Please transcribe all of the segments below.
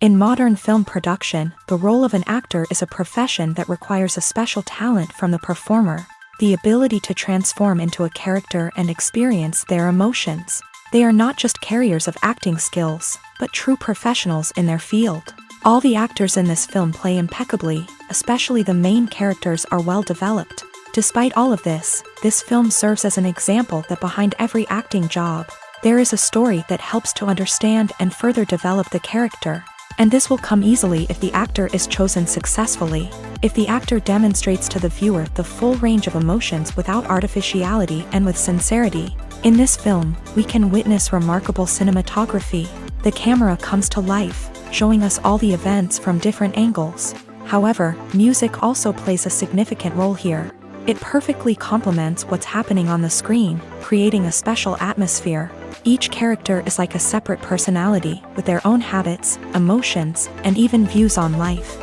In modern film production, the role of an actor is a profession that requires a special talent from the performer, the ability to transform into a character and experience their emotions. They are not just carriers of acting skills, but true professionals in their field. All the actors in this film play impeccably, especially the main characters are well developed. Despite all of this film serves as an example that behind every acting job, there is a story that helps to understand and further develop the character. And this will come easily if the actor is chosen successfully. If the actor demonstrates to the viewer the full range of emotions without artificiality and with sincerity. In this film, we can witness remarkable cinematography. The camera comes to life, showing us all the events from different angles. However, music also plays a significant role here. It perfectly complements what's happening on the screen, creating a special atmosphere. Each character is like a separate personality, with their own habits, emotions, and even views on life.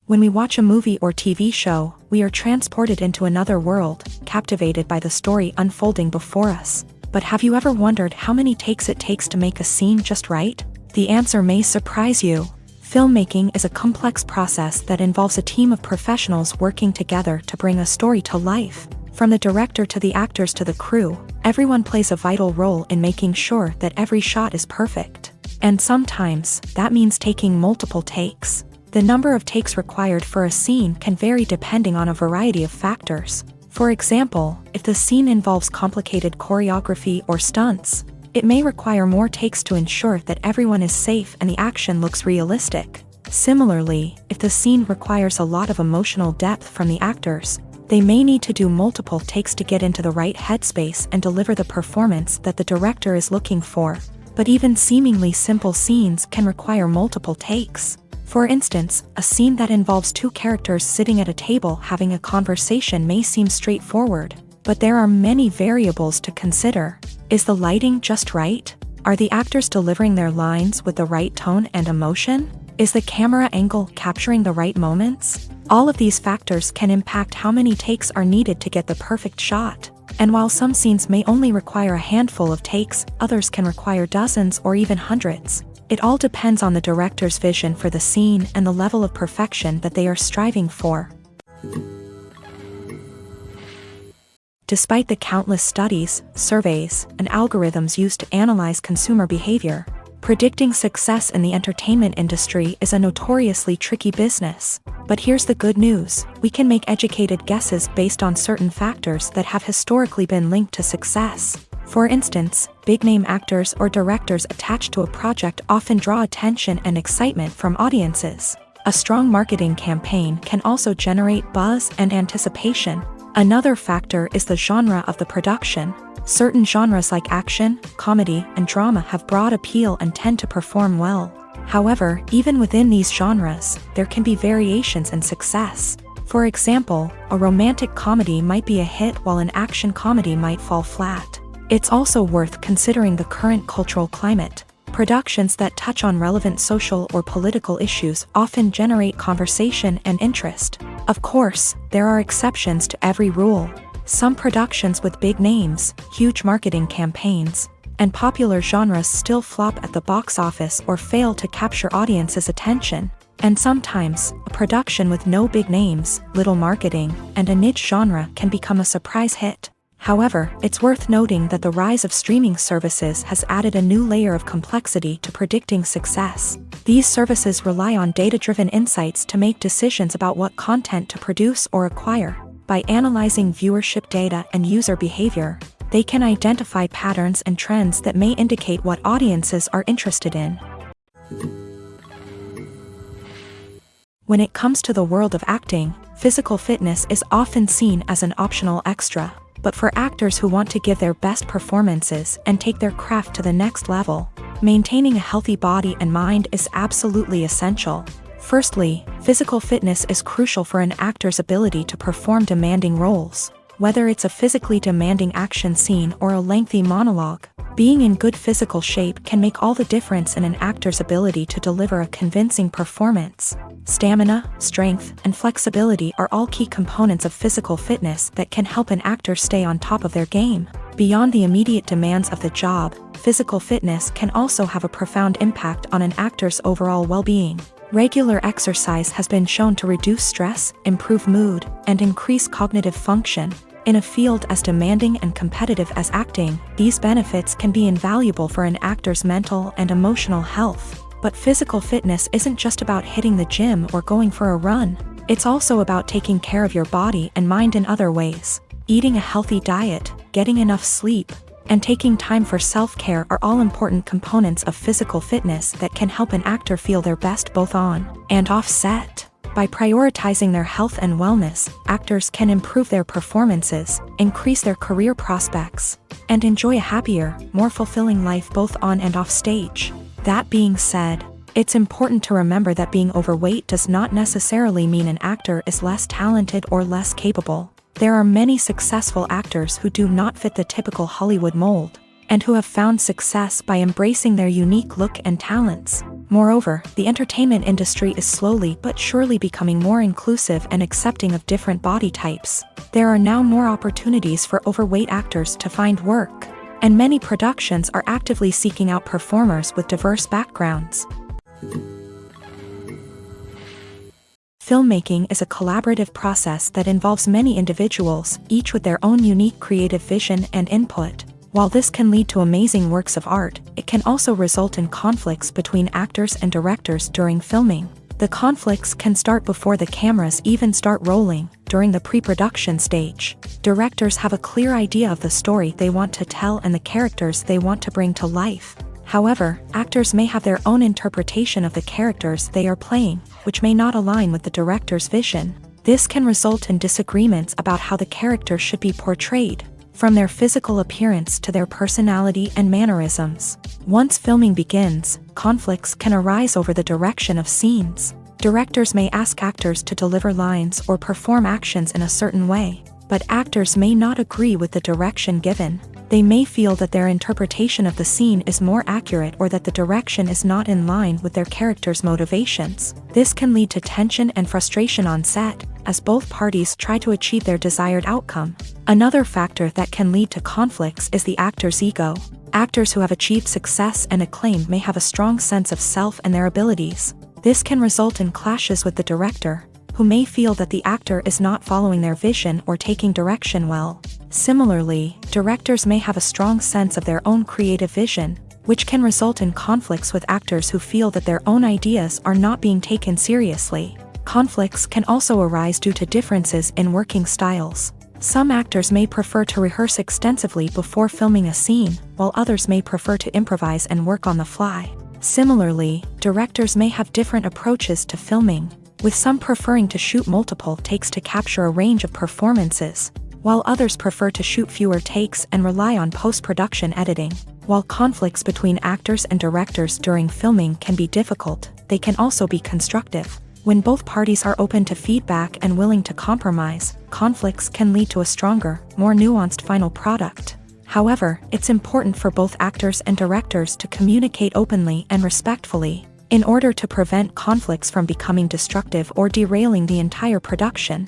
When we watch a movie or TV show, we are transported into another world, captivated by the story unfolding before us. But have you ever wondered how many takes it takes to make a scene just right? The answer may surprise you. Filmmaking is a complex process that involves a team of professionals working together to bring a story to life. From the director to the actors to the crew, everyone plays a vital role in making sure that every shot is perfect. And sometimes, that means taking multiple takes. The number of takes required for a scene can vary depending on a variety of factors. For example, if the scene involves complicated choreography or stunts, it may require more takes to ensure that everyone is safe and the action looks realistic. Similarly, if the scene requires a lot of emotional depth from the actors, they may need to do multiple takes to get into the right headspace and deliver the performance that the director is looking for. But even seemingly simple scenes can require multiple takes. For instance, a scene that involves two characters sitting at a table having a conversation may seem straightforward, but there are many variables to consider. Is the lighting just right? Are the actors delivering their lines with the right tone and emotion? Is the camera angle capturing the right moments? All of these factors can impact how many takes are needed to get the perfect shot. And while some scenes may only require a handful of takes, others can require dozens or even hundreds. It all depends on the director's vision for the scene and the level of perfection that they are striving for. Despite the countless studies, surveys, and algorithms used to analyze consumer behavior, predicting success in the entertainment industry is a notoriously tricky business. But here's the good news: we can make educated guesses based on certain factors that have historically been linked to success. For instance, big-name actors or directors attached to a project often draw attention and excitement from audiences. A strong marketing campaign can also generate buzz and anticipation. Another factor is the genre of the production. Certain genres like action, comedy, and drama have broad appeal and tend to perform well. However, even within these genres, there can be variations in success. For example, a romantic comedy might be a hit while an action comedy might fall flat. It's also worth considering the current cultural climate. Productions that touch on relevant social or political issues often generate conversation and interest. Of course, there are exceptions to every rule. Some productions with big names, huge marketing campaigns, and popular genres still flop at the box office or fail to capture audiences' attention. And sometimes, a production with no big names, little marketing, and a niche genre can become a surprise hit. However, it's worth noting that the rise of streaming services has added a new layer of complexity to predicting success. These services rely on data-driven insights to make decisions about what content to produce or acquire. By analyzing viewership data and user behavior, they can identify patterns and trends that may indicate what audiences are interested in. When it comes to the world of acting, physical fitness is often seen as an optional extra. But for actors who want to give their best performances and take their craft to the next level, maintaining a healthy body and mind is absolutely essential. Firstly, physical fitness is crucial for an actor's ability to perform demanding roles. Whether it's a physically demanding action scene or a lengthy monologue, being in good physical shape can make all the difference in an actor's ability to deliver a convincing performance. Stamina, strength, and flexibility are all key components of physical fitness that can help an actor stay on top of their game. Beyond the immediate demands of the job, physical fitness can also have a profound impact on an actor's overall well-being. Regular exercise has been shown to reduce stress, improve mood, and increase cognitive function. In a field as demanding and competitive as acting, these benefits can be invaluable for an actor's mental and emotional health. But physical fitness isn't just about hitting the gym or going for a run. It's also about taking care of your body and mind in other ways. Eating a healthy diet, getting enough sleep, and taking time for self-care are all important components of physical fitness that can help an actor feel their best both on and off set. By prioritizing their health and wellness, actors can improve their performances, increase their career prospects, and enjoy a happier, more fulfilling life both on and off stage. That being said, it's important to remember that being overweight does not necessarily mean an actor is less talented or less capable. There are many successful actors who do not fit the typical Hollywood mold, and who have found success by embracing their unique look and talents. Moreover, the entertainment industry is slowly but surely becoming more inclusive and accepting of different body types. There are now more opportunities for overweight actors to find work, and many productions are actively seeking out performers with diverse backgrounds. Filmmaking is a collaborative process that involves many individuals, each with their own unique creative vision and input. While this can lead to amazing works of art, it can also result in conflicts between actors and directors during filming. The conflicts can start before the cameras even start rolling, during the pre-production stage. Directors have a clear idea of the story they want to tell and the characters they want to bring to life. However, actors may have their own interpretation of the characters they are playing, which may not align with the director's vision. This can result in disagreements about how the character should be portrayed, from their physical appearance to their personality and mannerisms. Once filming begins, conflicts can arise over the direction of scenes. Directors may ask actors to deliver lines or perform actions in a certain way, but actors may not agree with the direction given. They may feel that their interpretation of the scene is more accurate or that the direction is not in line with their character's motivations. This can lead to tension and frustration on set, as both parties try to achieve their desired outcome. Another factor that can lead to conflicts is the actor's ego. Actors who have achieved success and acclaim may have a strong sense of self and their abilities. This can result in clashes with the director, who may feel that the actor is not following their vision or taking direction well. Similarly, directors may have a strong sense of their own creative vision, which can result in conflicts with actors who feel that their own ideas are not being taken seriously. Conflicts can also arise due to differences in working styles. Some actors may prefer to rehearse extensively before filming a scene, while others may prefer to improvise and work on the fly. Similarly, directors may have different approaches to filming, with some preferring to shoot multiple takes to capture a range of performances, while others prefer to shoot fewer takes and rely on post-production editing. While conflicts between actors and directors during filming can be difficult, they can also be constructive. When both parties are open to feedback and willing to compromise, conflicts can lead to a stronger, more nuanced final product. However, it's important for both actors and directors to communicate openly and respectfully, in order to prevent conflicts from becoming destructive or derailing the entire production.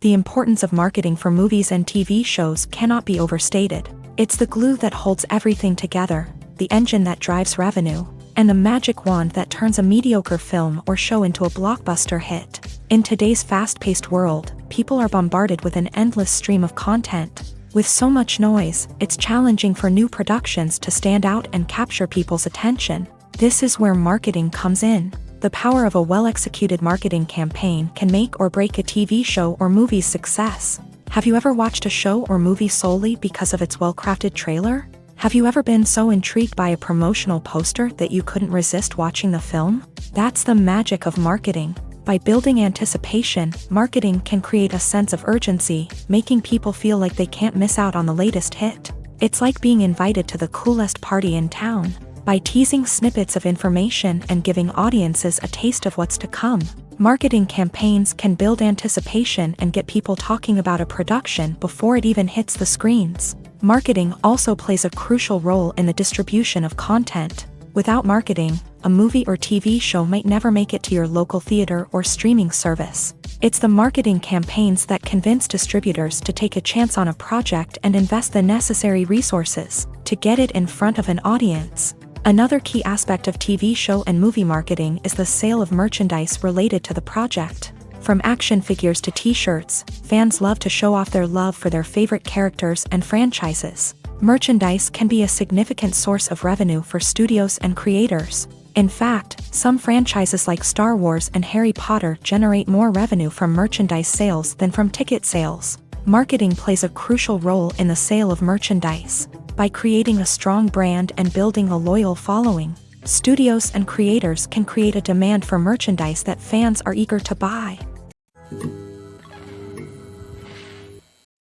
The importance of marketing for movies and TV shows cannot be overstated. It's the glue that holds everything together, the engine that drives revenue, and the magic wand that turns a mediocre film or show into a blockbuster hit. In today's fast-paced world, people are bombarded with an endless stream of content. With so much noise, it's challenging for new productions to stand out and capture people's attention. This is where marketing comes in. The power of a well-executed marketing campaign can make or break a TV show or movie's success. Have you ever watched a show or movie solely because of its well-crafted trailer? Have you ever been so intrigued by a promotional poster that you couldn't resist watching the film? That's the magic of marketing. By building anticipation, marketing can create a sense of urgency, making people feel like they can't miss out on the latest hit. It's like being invited to the coolest party in town. By teasing snippets of information and giving audiences a taste of what's to come, marketing campaigns can build anticipation and get people talking about a production before it even hits the screens. Marketing also plays a crucial role in the distribution of content. Without marketing, a movie or TV show might never make it to your local theater or streaming service. It's the marketing campaigns that convince distributors to take a chance on a project and invest the necessary resources to get it in front of an audience. Another key aspect of TV show and movie marketing is the sale of merchandise related to the project. From action figures to t-shirts, fans love to show off their love for their favorite characters and franchises. Merchandise can be a significant source of revenue for studios and creators. In fact, some franchises like Star Wars and Harry Potter generate more revenue from merchandise sales than from ticket sales. Marketing plays a crucial role in the sale of merchandise. By creating a strong brand and building a loyal following, studios and creators can create a demand for merchandise that fans are eager to buy.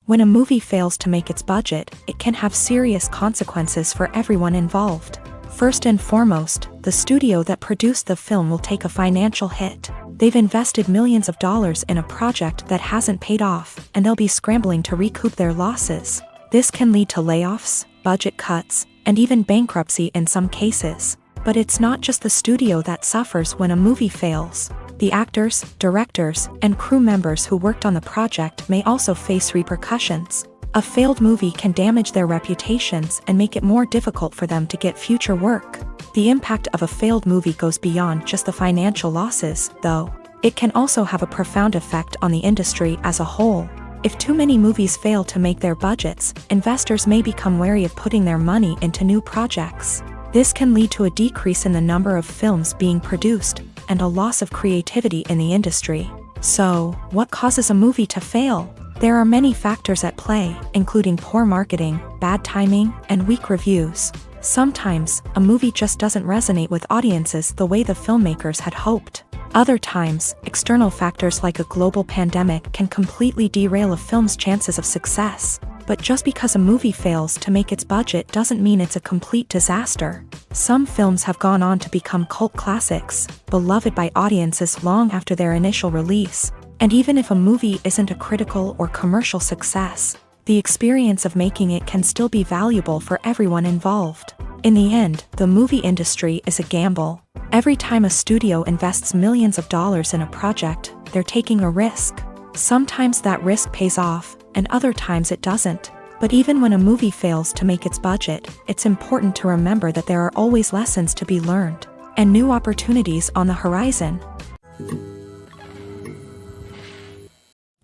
When a movie fails to make its budget, it can have serious consequences for everyone involved. First and foremost, the studio that produced the film will take a financial hit. They've invested millions of dollars in a project that hasn't paid off, and they'll be scrambling to recoup their losses. This can lead to layoffs, budget cuts, and even bankruptcy in some cases. But it's not just the studio that suffers when a movie fails. The actors, directors, and crew members who worked on the project may also face repercussions. A failed movie can damage their reputations and make it more difficult for them to get future work. The impact of a failed movie goes beyond just the financial losses, though. It can also have a profound effect on the industry as a whole. If too many movies fail to make their budgets, investors may become wary of putting their money into new projects. This can lead to a decrease in the number of films being produced, and a loss of creativity in the industry. So, what causes a movie to fail? There are many factors at play, including poor marketing, bad timing, and weak reviews. Sometimes, a movie just doesn't resonate with audiences the way the filmmakers had hoped. Other times, external factors like a global pandemic can completely derail a film's chances of success. But just because a movie fails to make its budget doesn't mean it's a complete disaster. Some films have gone on to become cult classics, beloved by audiences long after their initial release. And even if a movie isn't a critical or commercial success, the experience of making it can still be valuable for everyone involved. In the end, the movie industry is a gamble. Every time a studio invests millions of dollars in a project, they're taking a risk. Sometimes that risk pays off, and other times it doesn't. But even when a movie fails to make its budget, it's important to remember that there are always lessons to be learned, and new opportunities on the horizon.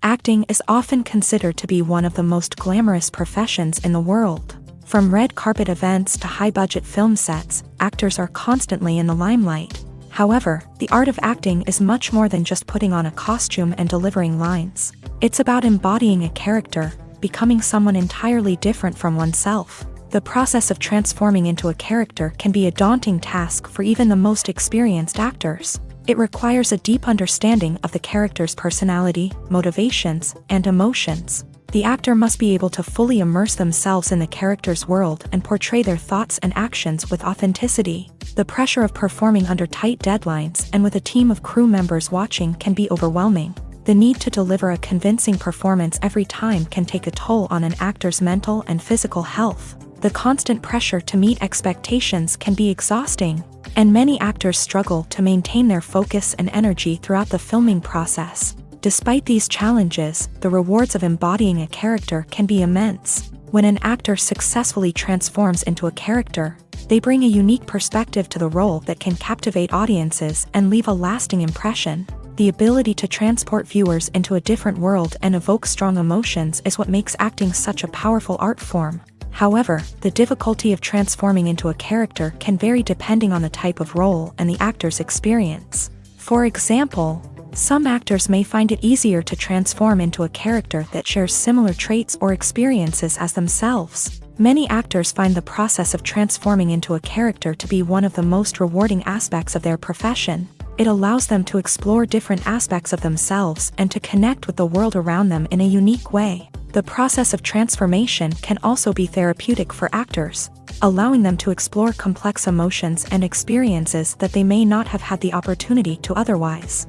Acting is often considered to be one of the most glamorous professions in the world. From red carpet events to high-budget film sets, actors are constantly in the limelight. However, the art of acting is much more than just putting on a costume and delivering lines. It's about embodying a character, becoming someone entirely different from oneself. The process of transforming into a character can be a daunting task for even the most experienced actors. It requires a deep understanding of the character's personality, motivations, and emotions. The actor must be able to fully immerse themselves in the character's world and portray their thoughts and actions with authenticity. The pressure of performing under tight deadlines and with a team of crew members watching can be overwhelming. The need to deliver a convincing performance every time can take a toll on an actor's mental and physical health. The constant pressure to meet expectations can be exhausting, and many actors struggle to maintain their focus and energy throughout the filming process. Despite these challenges, the rewards of embodying a character can be immense. When an actor successfully transforms into a character, they bring a unique perspective to the role that can captivate audiences and leave a lasting impression. The ability to transport viewers into a different world and evoke strong emotions is what makes acting such a powerful art form. However, the difficulty of transforming into a character can vary depending on the type of role and the actor's experience. For example, some actors may find it easier to transform into a character that shares similar traits or experiences as themselves. Many actors find the process of transforming into a character to be one of the most rewarding aspects of their profession. It allows them to explore different aspects of themselves and to connect with the world around them in a unique way. The process of transformation can also be therapeutic for actors, allowing them to explore complex emotions and experiences that they may not have had the opportunity to otherwise.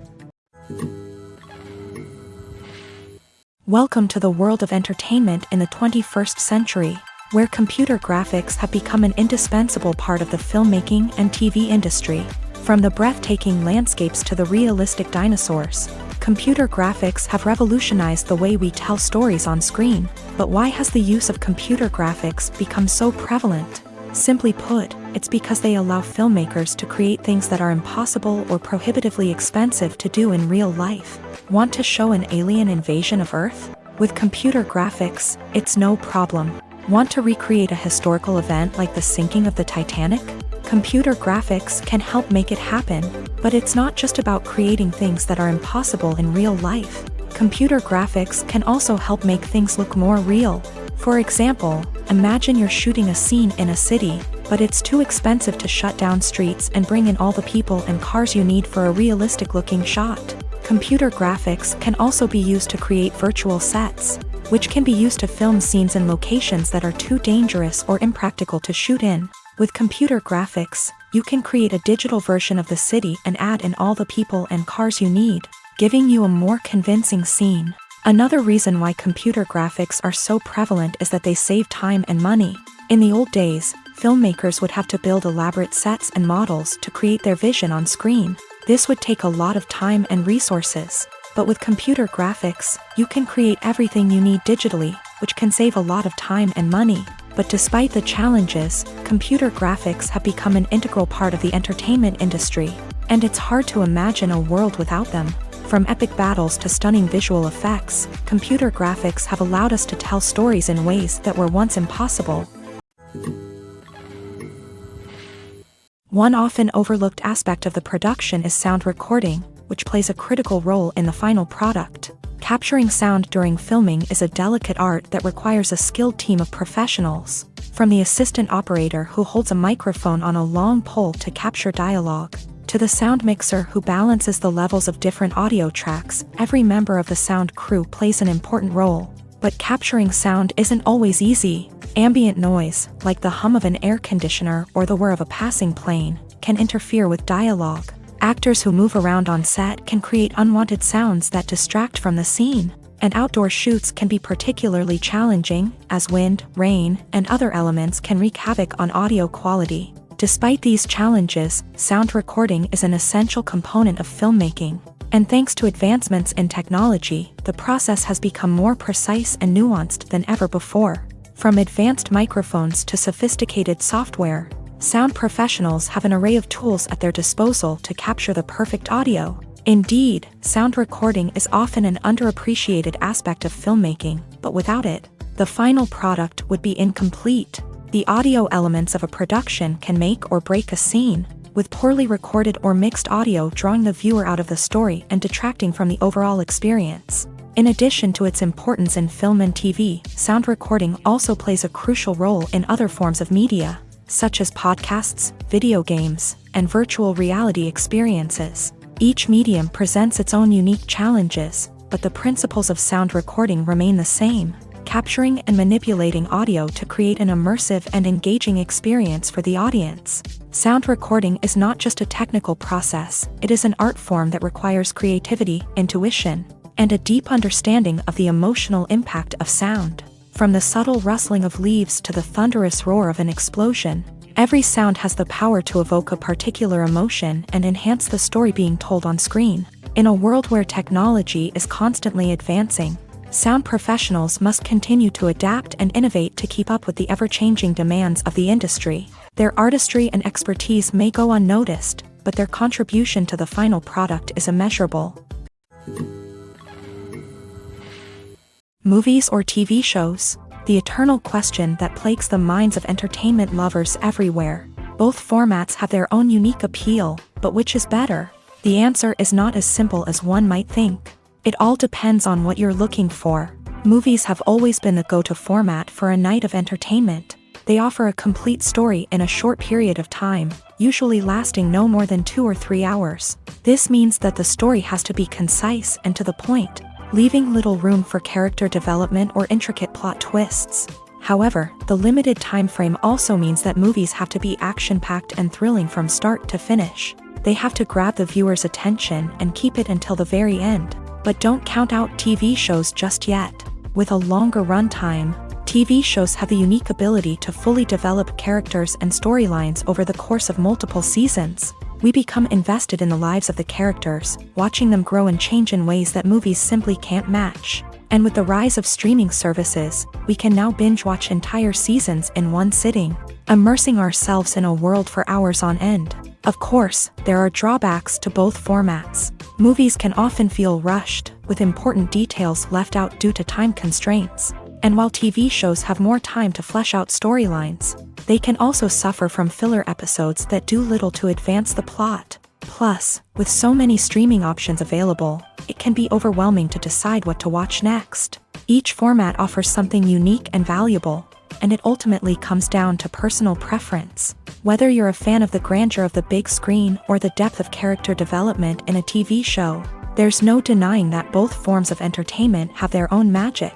Welcome to the world of entertainment in the 21st century, where computer graphics have become an indispensable part of the filmmaking and TV industry. From the breathtaking landscapes to the realistic dinosaurs, computer graphics have revolutionized the way we tell stories on screen. But why has the use of computer graphics become so prevalent? Simply put, it's because they allow filmmakers to create things that are impossible or prohibitively expensive to do in real life. Want to show an alien invasion of Earth? With computer graphics, it's no problem. Want to recreate a historical event like the sinking of the Titanic? Computer graphics can help make it happen, but it's not just about creating things that are impossible in real life. Computer graphics can also help make things look more real. For example, imagine you're shooting a scene in a city, but it's too expensive to shut down streets and bring in all the people and cars you need for a realistic-looking shot. Computer graphics can also be used to create virtual sets, which can be used to film scenes in locations that are too dangerous or impractical to shoot in. With computer graphics, you can create a digital version of the city and add in all the people and cars you need, giving you a more convincing scene. Another reason why computer graphics are so prevalent is that they save time and money. In the old days, filmmakers would have to build elaborate sets and models to create their vision on screen. This would take a lot of time and resources. But with computer graphics, you can create everything you need digitally, which can save a lot of time and money. But despite the challenges, computer graphics have become an integral part of the entertainment industry, and it's hard to imagine a world without them. From epic battles to stunning visual effects, computer graphics have allowed us to tell stories in ways that were once impossible. One often overlooked aspect of the production is sound recording, which plays a critical role in the final product. Capturing sound during filming is a delicate art that requires a skilled team of professionals. From the assistant operator who holds a microphone on a long pole to capture dialogue, to the sound mixer who balances the levels of different audio tracks, every member of the sound crew plays an important role. But capturing sound isn't always easy. Ambient noise, like the hum of an air conditioner or the whir of a passing plane, can interfere with dialogue. Actors who move around on set can create unwanted sounds that distract from the scene. And outdoor shoots can be particularly challenging, as wind, rain, and other elements can wreak havoc on audio quality. Despite these challenges, sound recording is an essential component of filmmaking. And thanks to advancements in technology, the process has become more precise and nuanced than ever before. From advanced microphones to sophisticated software, sound professionals have an array of tools at their disposal to capture the perfect audio. Indeed, sound recording is often an underappreciated aspect of filmmaking, but without it, the final product would be incomplete. The audio elements of a production can make or break a scene, with poorly recorded or mixed audio drawing the viewer out of the story and detracting from the overall experience. In addition to its importance in film and TV, sound recording also plays a crucial role in other forms of media, such as podcasts, video games, and virtual reality experiences. Each medium presents its own unique challenges, but the principles of sound recording remain the same: capturing and manipulating audio to create an immersive and engaging experience for the audience. Sound recording is not just a technical process, it is an art form that requires creativity, intuition, and a deep understanding of the emotional impact of sound. From the subtle rustling of leaves to the thunderous roar of an explosion, every sound has the power to evoke a particular emotion and enhance the story being told on screen. In a world where technology is constantly advancing, sound professionals must continue to adapt and innovate to keep up with the ever-changing demands of the industry. Their artistry and expertise may go unnoticed, but their contribution to the final product is immeasurable. Movies or TV shows? The eternal question that plagues the minds of entertainment lovers everywhere. Both formats have their own unique appeal, but which is better? The answer is not as simple as one might think. It all depends on what you're looking for. Movies have always been the go-to format for a night of entertainment. They offer a complete story in a short period of time, usually lasting no more than 2 or 3 hours. This means that the story has to be concise and to the point, leaving little room for character development or intricate plot twists. However, the limited time frame also means that movies have to be action-packed and thrilling from start to finish. They have to grab the viewer's attention and keep it until the very end. But don't count out TV shows just yet. With a longer runtime, TV shows have the unique ability to fully develop characters and storylines over the course of multiple seasons. We become invested in the lives of the characters, watching them grow and change in ways that movies simply can't match. And with the rise of streaming services, we can now binge-watch entire seasons in one sitting, immersing ourselves in a world for hours on end. Of course, there are drawbacks to both formats. Movies can often feel rushed, with important details left out due to time constraints. And while TV shows have more time to flesh out storylines, they can also suffer from filler episodes that do little to advance the plot. Plus, with so many streaming options available, it can be overwhelming to decide what to watch next. Each format offers something unique and valuable, and it ultimately comes down to personal preference. Whether you're a fan of the grandeur of the big screen or the depth of character development in a TV show, there's no denying that both forms of entertainment have their own magic.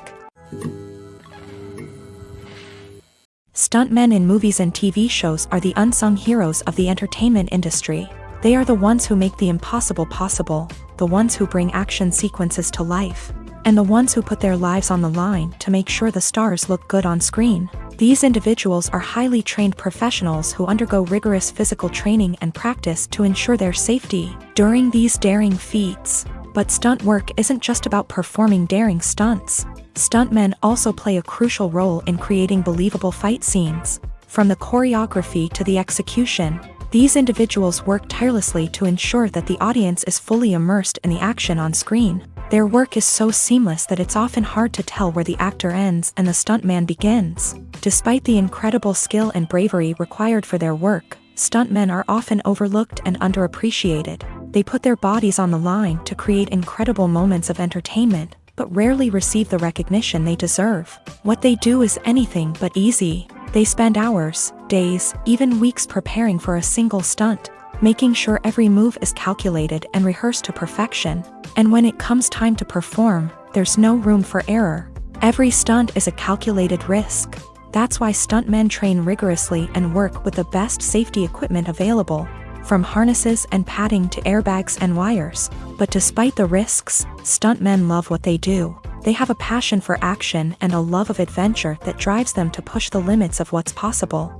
Stuntmen in movies and TV shows are the unsung heroes of the entertainment industry. They are the ones who make the impossible possible, the ones who bring action sequences to life, and the ones who put their lives on the line to make sure the stars look good on screen. These individuals are highly trained professionals who undergo rigorous physical training and practice to ensure their safety during these daring feats. But stunt work isn't just about performing daring stunts. Stuntmen also play a crucial role in creating believable fight scenes. From the choreography to the execution, these individuals work tirelessly to ensure that the audience is fully immersed in the action on screen. Their work is so seamless that it's often hard to tell where the actor ends and the stuntman begins. Despite the incredible skill and bravery required for their work, stuntmen are often overlooked and underappreciated. They put their bodies on the line to create incredible moments of entertainment, but rarely receive the recognition they deserve. What they do is anything but easy. They spend hours, days, even weeks preparing for a single stunt, making sure every move is calculated and rehearsed to perfection. And when it comes time to perform, there's no room for error. Every stunt is a calculated risk. That's why stuntmen train rigorously and work with the best safety equipment available, from harnesses and padding to airbags and wires. But despite the risks, stuntmen love what they do. They have a passion for action and a love of adventure that drives them to push the limits of what's possible.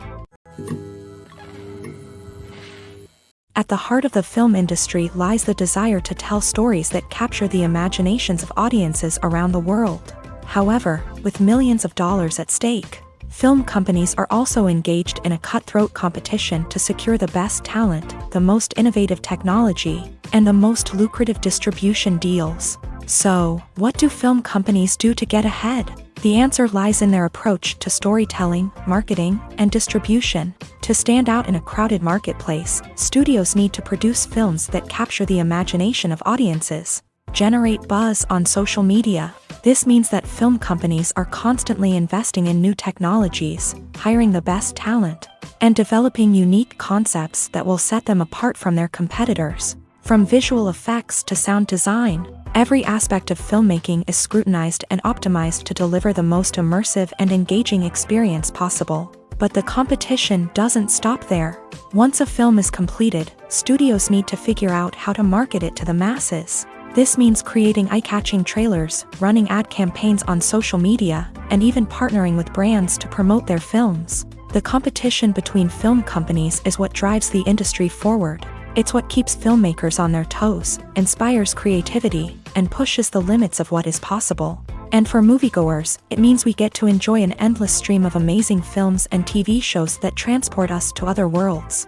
At the heart of the film industry lies the desire to tell stories that capture the imaginations of audiences around the world. However, with millions of dollars at stake, film companies are also engaged in a cutthroat competition to secure the best talent, the most innovative technology, and the most lucrative distribution deals. So, what do film companies do to get ahead? The answer lies in their approach to storytelling, marketing, and distribution. To stand out in a crowded marketplace, studios need to produce films that capture the imagination of audiences, generate buzz on social media. This means that film companies are constantly investing in new technologies, hiring the best talent, and developing unique concepts that will set them apart from their competitors. From visual effects to sound design, every aspect of filmmaking is scrutinized and optimized to deliver the most immersive and engaging experience possible. But the competition doesn't stop there. Once a film is completed, studios need to figure out how to market it to the masses. This means creating eye-catching trailers, running ad campaigns on social media, and even partnering with brands to promote their films. The competition between film companies is what drives the industry forward. It's what keeps filmmakers on their toes, inspires creativity, and pushes the limits of what is possible. And for moviegoers, it means we get to enjoy an endless stream of amazing films and TV shows that transport us to other worlds.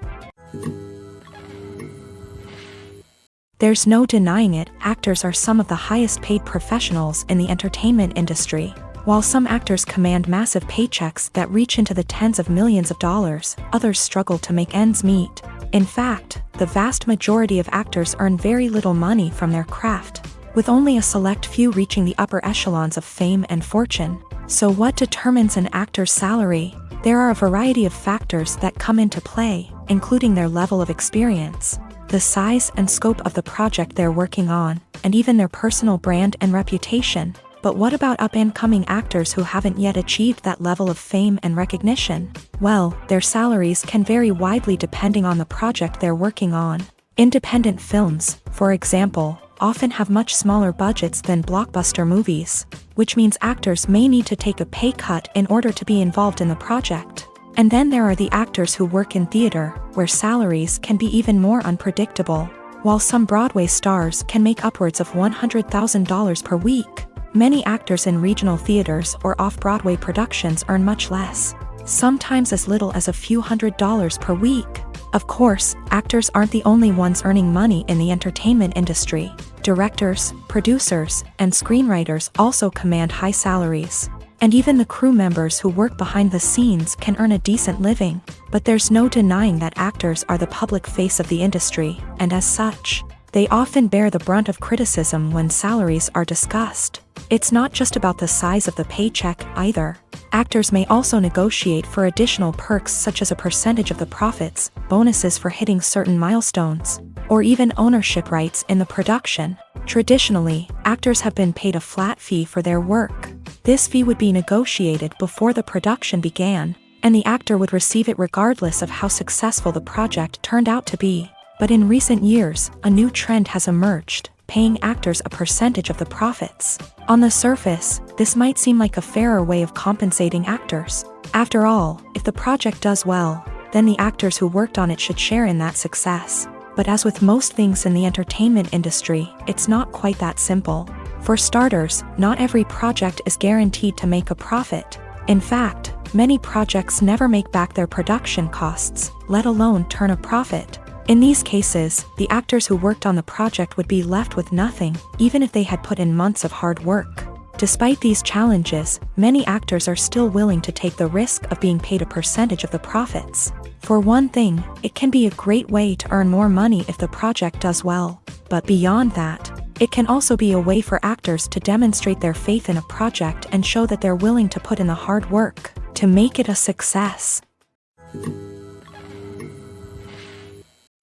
There's no denying it, actors are some of the highest paid professionals in the entertainment industry. While some actors command massive paychecks that reach into the tens of millions of dollars, others struggle to make ends meet. In fact, the vast majority of actors earn very little money from their craft, with only a select few reaching the upper echelons of fame and fortune. So what determines an actor's salary? There are a variety of factors that come into play, including their level of experience, the size and scope of the project they're working on, and even their personal brand and reputation. But what about up-and-coming actors who haven't yet achieved that level of fame and recognition? Well, their salaries can vary widely depending on the project they're working on. Independent films, for example, often have much smaller budgets than blockbuster movies, which means actors may need to take a pay cut in order to be involved in the project. And then there are the actors who work in theater, where salaries can be even more unpredictable. While some Broadway stars can make upwards of $100,000 per week, many actors in regional theaters or off-Broadway productions earn much less, sometimes as little as a few $100s per week. Of course, actors aren't the only ones earning money in the entertainment industry. Directors, producers, and screenwriters also command high salaries. And even the crew members who work behind the scenes can earn a decent living. But there's no denying that actors are the public face of the industry, and as such, they often bear the brunt of criticism when salaries are discussed. It's not just about the size of the paycheck, either. Actors may also negotiate for additional perks such as a percentage of the profits, bonuses for hitting certain milestones, or even ownership rights in the production. Traditionally, actors have been paid a flat fee for their work. This fee would be negotiated before the production began, and the actor would receive it regardless of how successful the project turned out to be. But in recent years, a new trend has emerged, paying actors a percentage of the profits. On the surface, this might seem like a fairer way of compensating actors. After all, if the project does well, then the actors who worked on it should share in that success. But as with most things in the entertainment industry, it's not quite that simple. For starters, not every project is guaranteed to make a profit. In fact, many projects never make back their production costs, let alone turn a profit. In these cases, the actors who worked on the project would be left with nothing, even if they had put in months of hard work. Despite these challenges, many actors are still willing to take the risk of being paid a percentage of the profits. For one thing, it can be a great way to earn more money if the project does well. But beyond that, it can also be a way for actors to demonstrate their faith in a project and show that they're willing to put in the hard work to make it a success.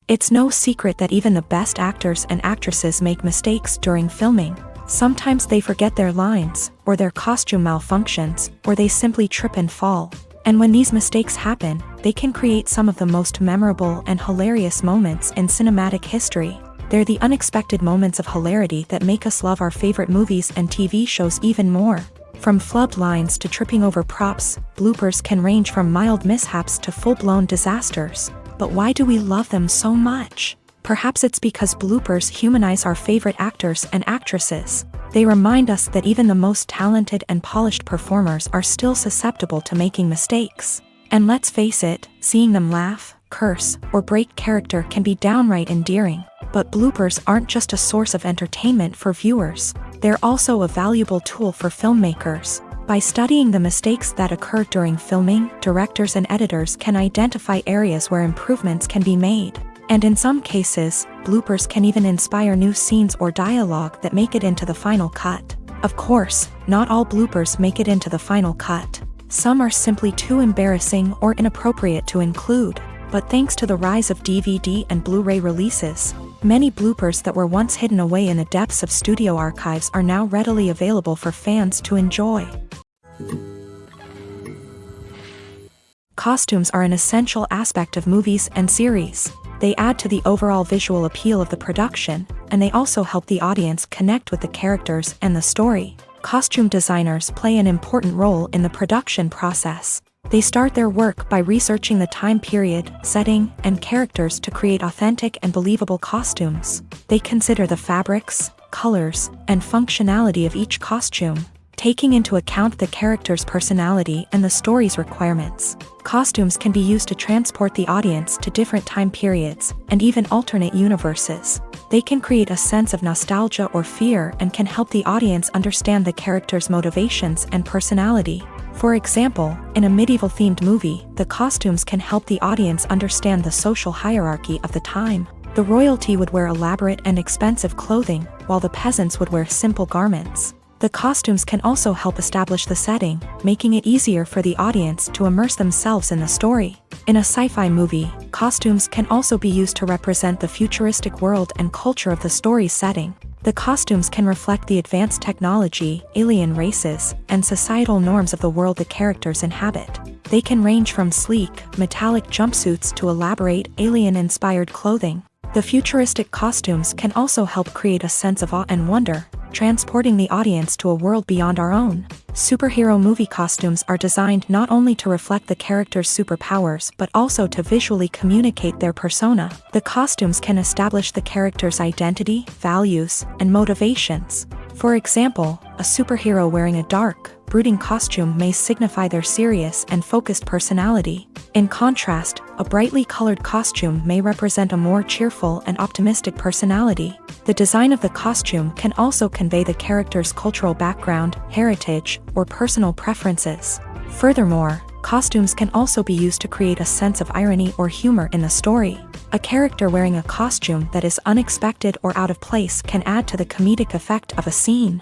It's no secret that even the best actors and actresses make mistakes during filming. Sometimes they forget their lines, or their costume malfunctions, or they simply trip and fall. And when these mistakes happen, they can create some of the most memorable and hilarious moments in cinematic history. They're the unexpected moments of hilarity that make us love our favorite movies and TV shows even more. From flubbed lines to tripping over props, bloopers can range from mild mishaps to full-blown disasters. But why do we love them so much? Perhaps it's because bloopers humanize our favorite actors and actresses. They remind us that even the most talented and polished performers are still susceptible to making mistakes. And let's face it, seeing them laugh, curse, or break character can be downright endearing. But bloopers aren't just a source of entertainment for viewers. They're also a valuable tool for filmmakers. By studying the mistakes that occur during filming, directors and editors can identify areas where improvements can be made. And in some cases, bloopers can even inspire new scenes or dialogue that make it into the final cut. Of course, not all bloopers make it into the final cut. Some are simply too embarrassing or inappropriate to include. But thanks to the rise of DVD and Blu-ray releases, many bloopers that were once hidden away in the depths of studio archives are now readily available for fans to enjoy. Costumes are an essential aspect of movies and series. They add to the overall visual appeal of the production, and they also help the audience connect with the characters and the story. Costume designers play an important role in the production process. They start their work by researching the time period, setting, and characters to create authentic and believable costumes. They consider the fabrics, colors, and functionality of each costume, taking into account the character's personality and the story's requirements. Costumes can be used to transport the audience to different time periods and even alternate universes. They can create a sense of nostalgia or fear and can help the audience understand the character's motivations and personality. For example, in a medieval-themed movie, the costumes can help the audience understand the social hierarchy of the time. The royalty would wear elaborate and expensive clothing, while the peasants would wear simple garments. The costumes can also help establish the setting, making it easier for the audience to immerse themselves in the story. In a sci-fi movie, costumes can also be used to represent the futuristic world and culture of the story's setting. The costumes can reflect the advanced technology, alien races, and societal norms of the world the characters inhabit. They can range from sleek, metallic jumpsuits to elaborate, alien-inspired clothing. The futuristic costumes can also help create a sense of awe and wonder, transporting the audience to a world beyond our own. Superhero movie costumes are designed not only to reflect the character's superpowers but also to visually communicate their persona. The costumes can establish the character's identity, values, and motivations. For example, a superhero wearing a dark, brooding costume may signify their serious and focused personality. In contrast, a brightly colored costume may represent a more cheerful and optimistic personality. The design of the costume can also convey the character's cultural background, heritage, or personal preferences. Furthermore, costumes can also be used to create a sense of irony or humor in the story. A character wearing a costume that is unexpected or out of place can add to the comedic effect of a scene.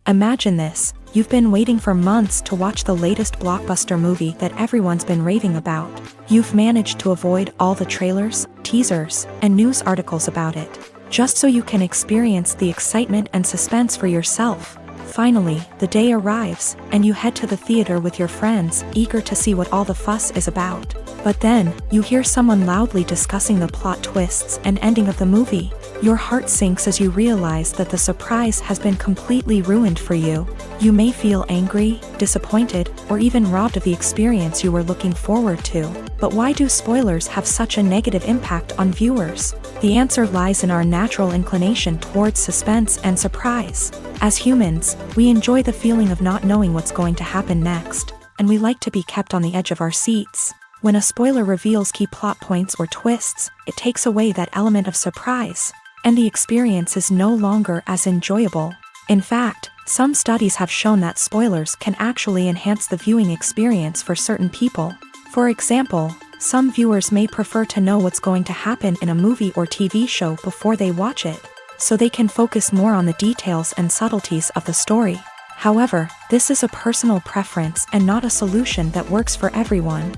Imagine this. You've been waiting for months to watch the latest blockbuster movie that everyone's been raving about. You've managed to avoid all the trailers, teasers, and news articles about it, just so you can experience the excitement and suspense for yourself. Finally, the day arrives, and you head to the theater with your friends, eager to see what all the fuss is about. But then, you hear someone loudly discussing the plot twists and ending of the movie. Your heart sinks as you realize that the surprise has been completely ruined for you. You may feel angry, disappointed, or even robbed of the experience you were looking forward to. But why do spoilers have such a negative impact on viewers? The answer lies in our natural inclination towards suspense and surprise. As humans, we enjoy the feeling of not knowing what's going to happen next, and we like to be kept on the edge of our seats. When a spoiler reveals key plot points or twists, it takes away that element of surprise, and the experience is no longer as enjoyable. In fact, some studies have shown that spoilers can actually enhance the viewing experience for certain people. For example, some viewers may prefer to know what's going to happen in a movie or TV show before they watch it, so they can focus more on the details and subtleties of the story. However, this is a personal preference and not a solution that works for everyone.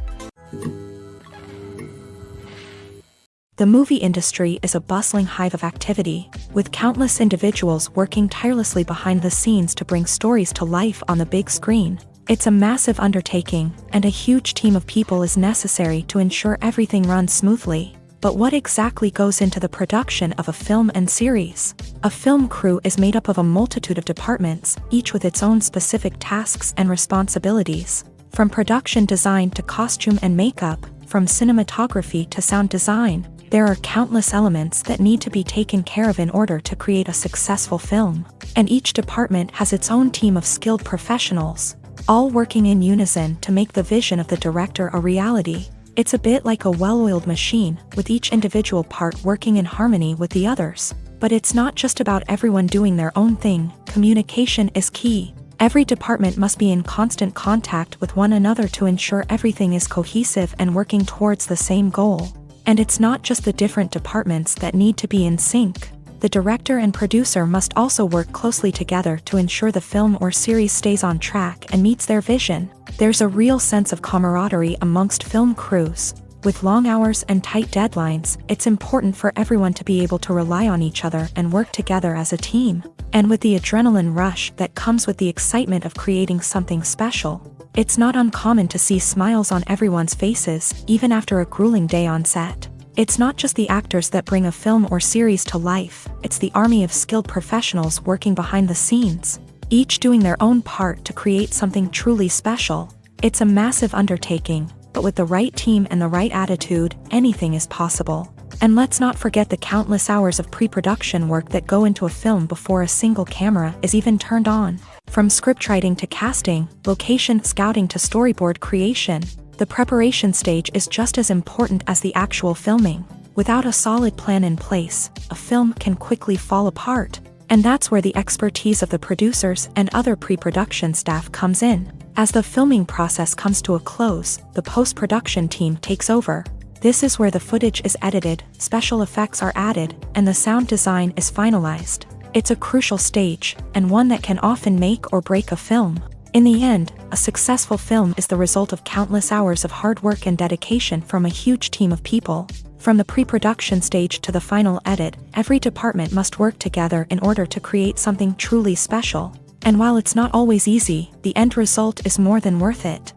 The movie industry is a bustling hive of activity, with countless individuals working tirelessly behind the scenes to bring stories to life on the big screen. It's a massive undertaking, and a huge team of people is necessary to ensure everything runs smoothly. But what exactly goes into the production of a film and series? A film crew is made up of a multitude of departments, each with its own specific tasks and responsibilities. From production design to costume and makeup, from cinematography to sound design, there are countless elements that need to be taken care of in order to create a successful film. And each department has its own team of skilled professionals, all working in unison to make the vision of the director a reality. It's a bit like a well-oiled machine, with each individual part working in harmony with the others. But it's not just about everyone doing their own thing. Communication is key. Every department must be in constant contact with one another to ensure everything is cohesive and working towards the same goal. And it's not just the different departments that need to be in sync. The director and producer must also work closely together to ensure the film or series stays on track and meets their vision. There's a real sense of camaraderie amongst film crews. With long hours and tight deadlines, it's important for everyone to be able to rely on each other and work together as a team. And with the adrenaline rush that comes with the excitement of creating something special, it's not uncommon to see smiles on everyone's faces, even after a grueling day on set. It's not just the actors that bring a film or series to life, it's the army of skilled professionals working behind the scenes, each doing their own part to create something truly special. It's a massive undertaking, but with the right team and the right attitude, anything is possible. And let's not forget the countless hours of pre-production work that go into a film before a single camera is even turned on. From scriptwriting to casting, location scouting to storyboard creation, the preparation stage is just as important as the actual filming. Without a solid plan in place, a film can quickly fall apart. And that's where the expertise of the producers and other pre-production staff comes in. As the filming process comes to a close, the post-production team takes over. This is where the footage is edited, special effects are added, and the sound design is finalized. It's a crucial stage, and one that can often make or break a film. In the end, a successful film is the result of countless hours of hard work and dedication from a huge team of people. From the pre-production stage to the final edit, every department must work together in order to create something truly special. And while it's not always easy, the end result is more than worth it.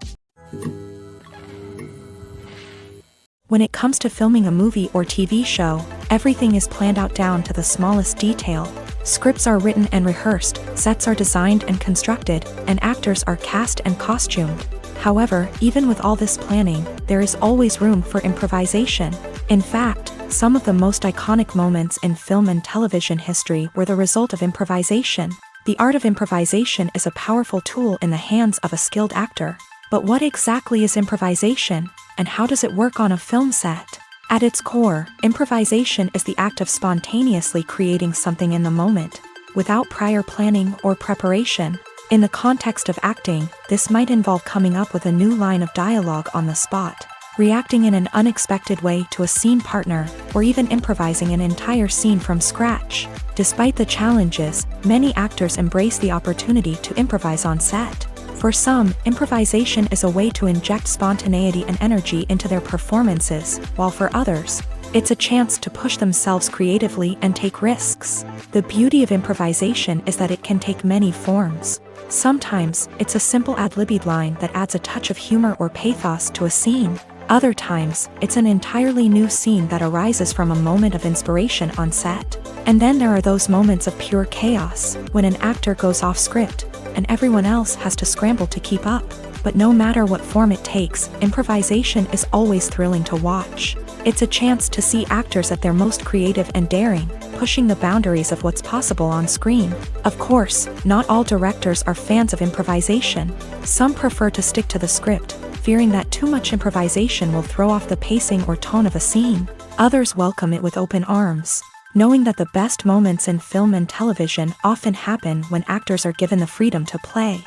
When it comes to filming a movie or TV show, Everything is planned out down to the smallest detail. Scripts are written and rehearsed, sets are designed and constructed, and actors are cast and costumed. However, even with all this planning, there is always room for improvisation. In fact, some of the most iconic moments in film and television history were the result of improvisation. The art of improvisation is a powerful tool in the hands of a skilled actor. But what exactly is improvisation, and how does it work on a film set? At its core, improvisation is the act of spontaneously creating something in the moment, without prior planning or preparation. In the context of acting, this might involve coming up with a new line of dialogue on the spot, reacting in an unexpected way to a scene partner, or even improvising an entire scene from scratch. Despite the challenges, many actors embrace the opportunity to improvise on set. For some, improvisation is a way to inject spontaneity and energy into their performances, while for others, it's a chance to push themselves creatively and take risks. The beauty of improvisation is that it can take many forms. Sometimes, it's a simple ad-libbed line that adds a touch of humor or pathos to a scene. Other times, it's an entirely new scene that arises from a moment of inspiration on set. And then there are those moments of pure chaos, when an actor goes off script, and everyone else has to scramble to keep up. But no matter what form it takes, improvisation is always thrilling to watch. It's a chance to see actors at their most creative and daring, pushing the boundaries of what's possible on screen. Of course, not all directors are fans of improvisation. Some prefer to stick to the script, fearing that too much improvisation will throw off the pacing or tone of a scene. Others welcome it with open arms, knowing that the best moments in film and television often happen when actors are given the freedom to play.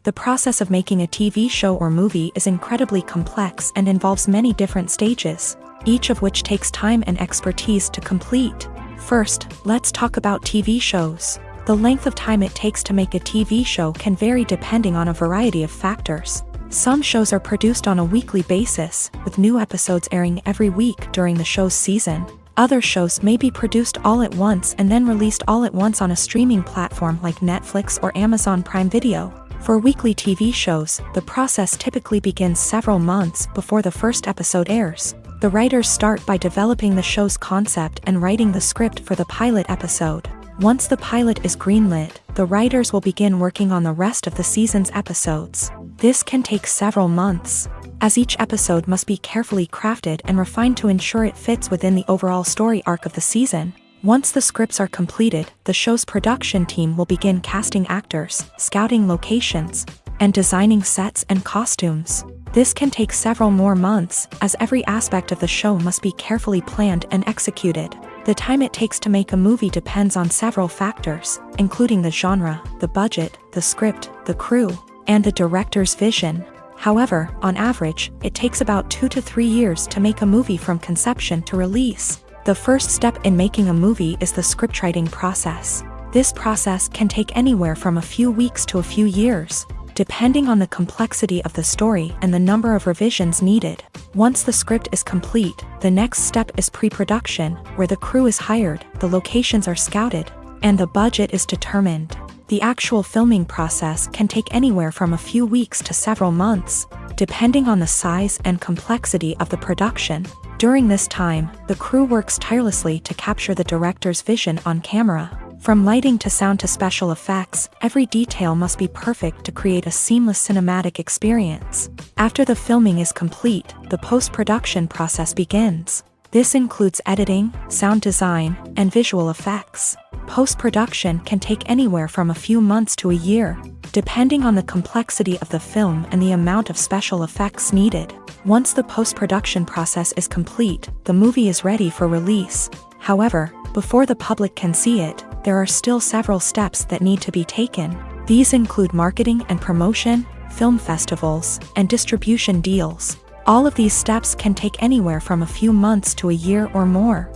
The process of making a TV show or movie is incredibly complex and involves many different stages, each of which takes time and expertise to complete. First, let's talk about TV shows. The length of time it takes to make a TV show can vary depending on a variety of factors. Some shows are produced on a weekly basis, with new episodes airing every week during the show's season. Other shows may be produced all at once and then released all at once on a streaming platform like Netflix or Amazon Prime Video. For weekly TV shows, the process typically begins several months before the first episode airs. The writers start by developing the show's concept and writing the script for the pilot episode. Once the pilot is greenlit, the writers will begin working on the rest of the season's episodes. This can take several months, as each episode must be carefully crafted and refined to ensure it fits within the overall story arc of the season. Once the scripts are completed, the show's production team will begin casting actors, scouting locations, and designing sets and costumes. This can take several more months, as every aspect of the show must be carefully planned and executed. The time it takes to make a movie depends on several factors, including the genre, the budget, the script, the crew, and the director's vision. However, on average, it takes about 2 to 3 years to make a movie from conception to release. The first step in making a movie is the scriptwriting process. This process can take anywhere from a few weeks to a few years, depending on the complexity of the story and the number of revisions needed. Once the script is complete, the next step is pre-production, where the crew is hired, the locations are scouted, and the budget is determined. The actual filming process can take anywhere from a few weeks to several months, depending on the size and complexity of the production. During this time, the crew works tirelessly to capture the director's vision on camera. From lighting to sound to special effects, every detail must be perfect to create a seamless cinematic experience. After the filming is complete, the post-production process begins. This includes editing, sound design, and visual effects. Post-production can take anywhere from a few months to a year, depending on the complexity of the film and the amount of special effects needed. Once the post-production process is complete, the movie is ready for release. However, before the public can see it, there are still several steps that need to be taken. These include marketing and promotion, film festivals, and distribution deals. All of these steps can take anywhere from a few months to a year or more.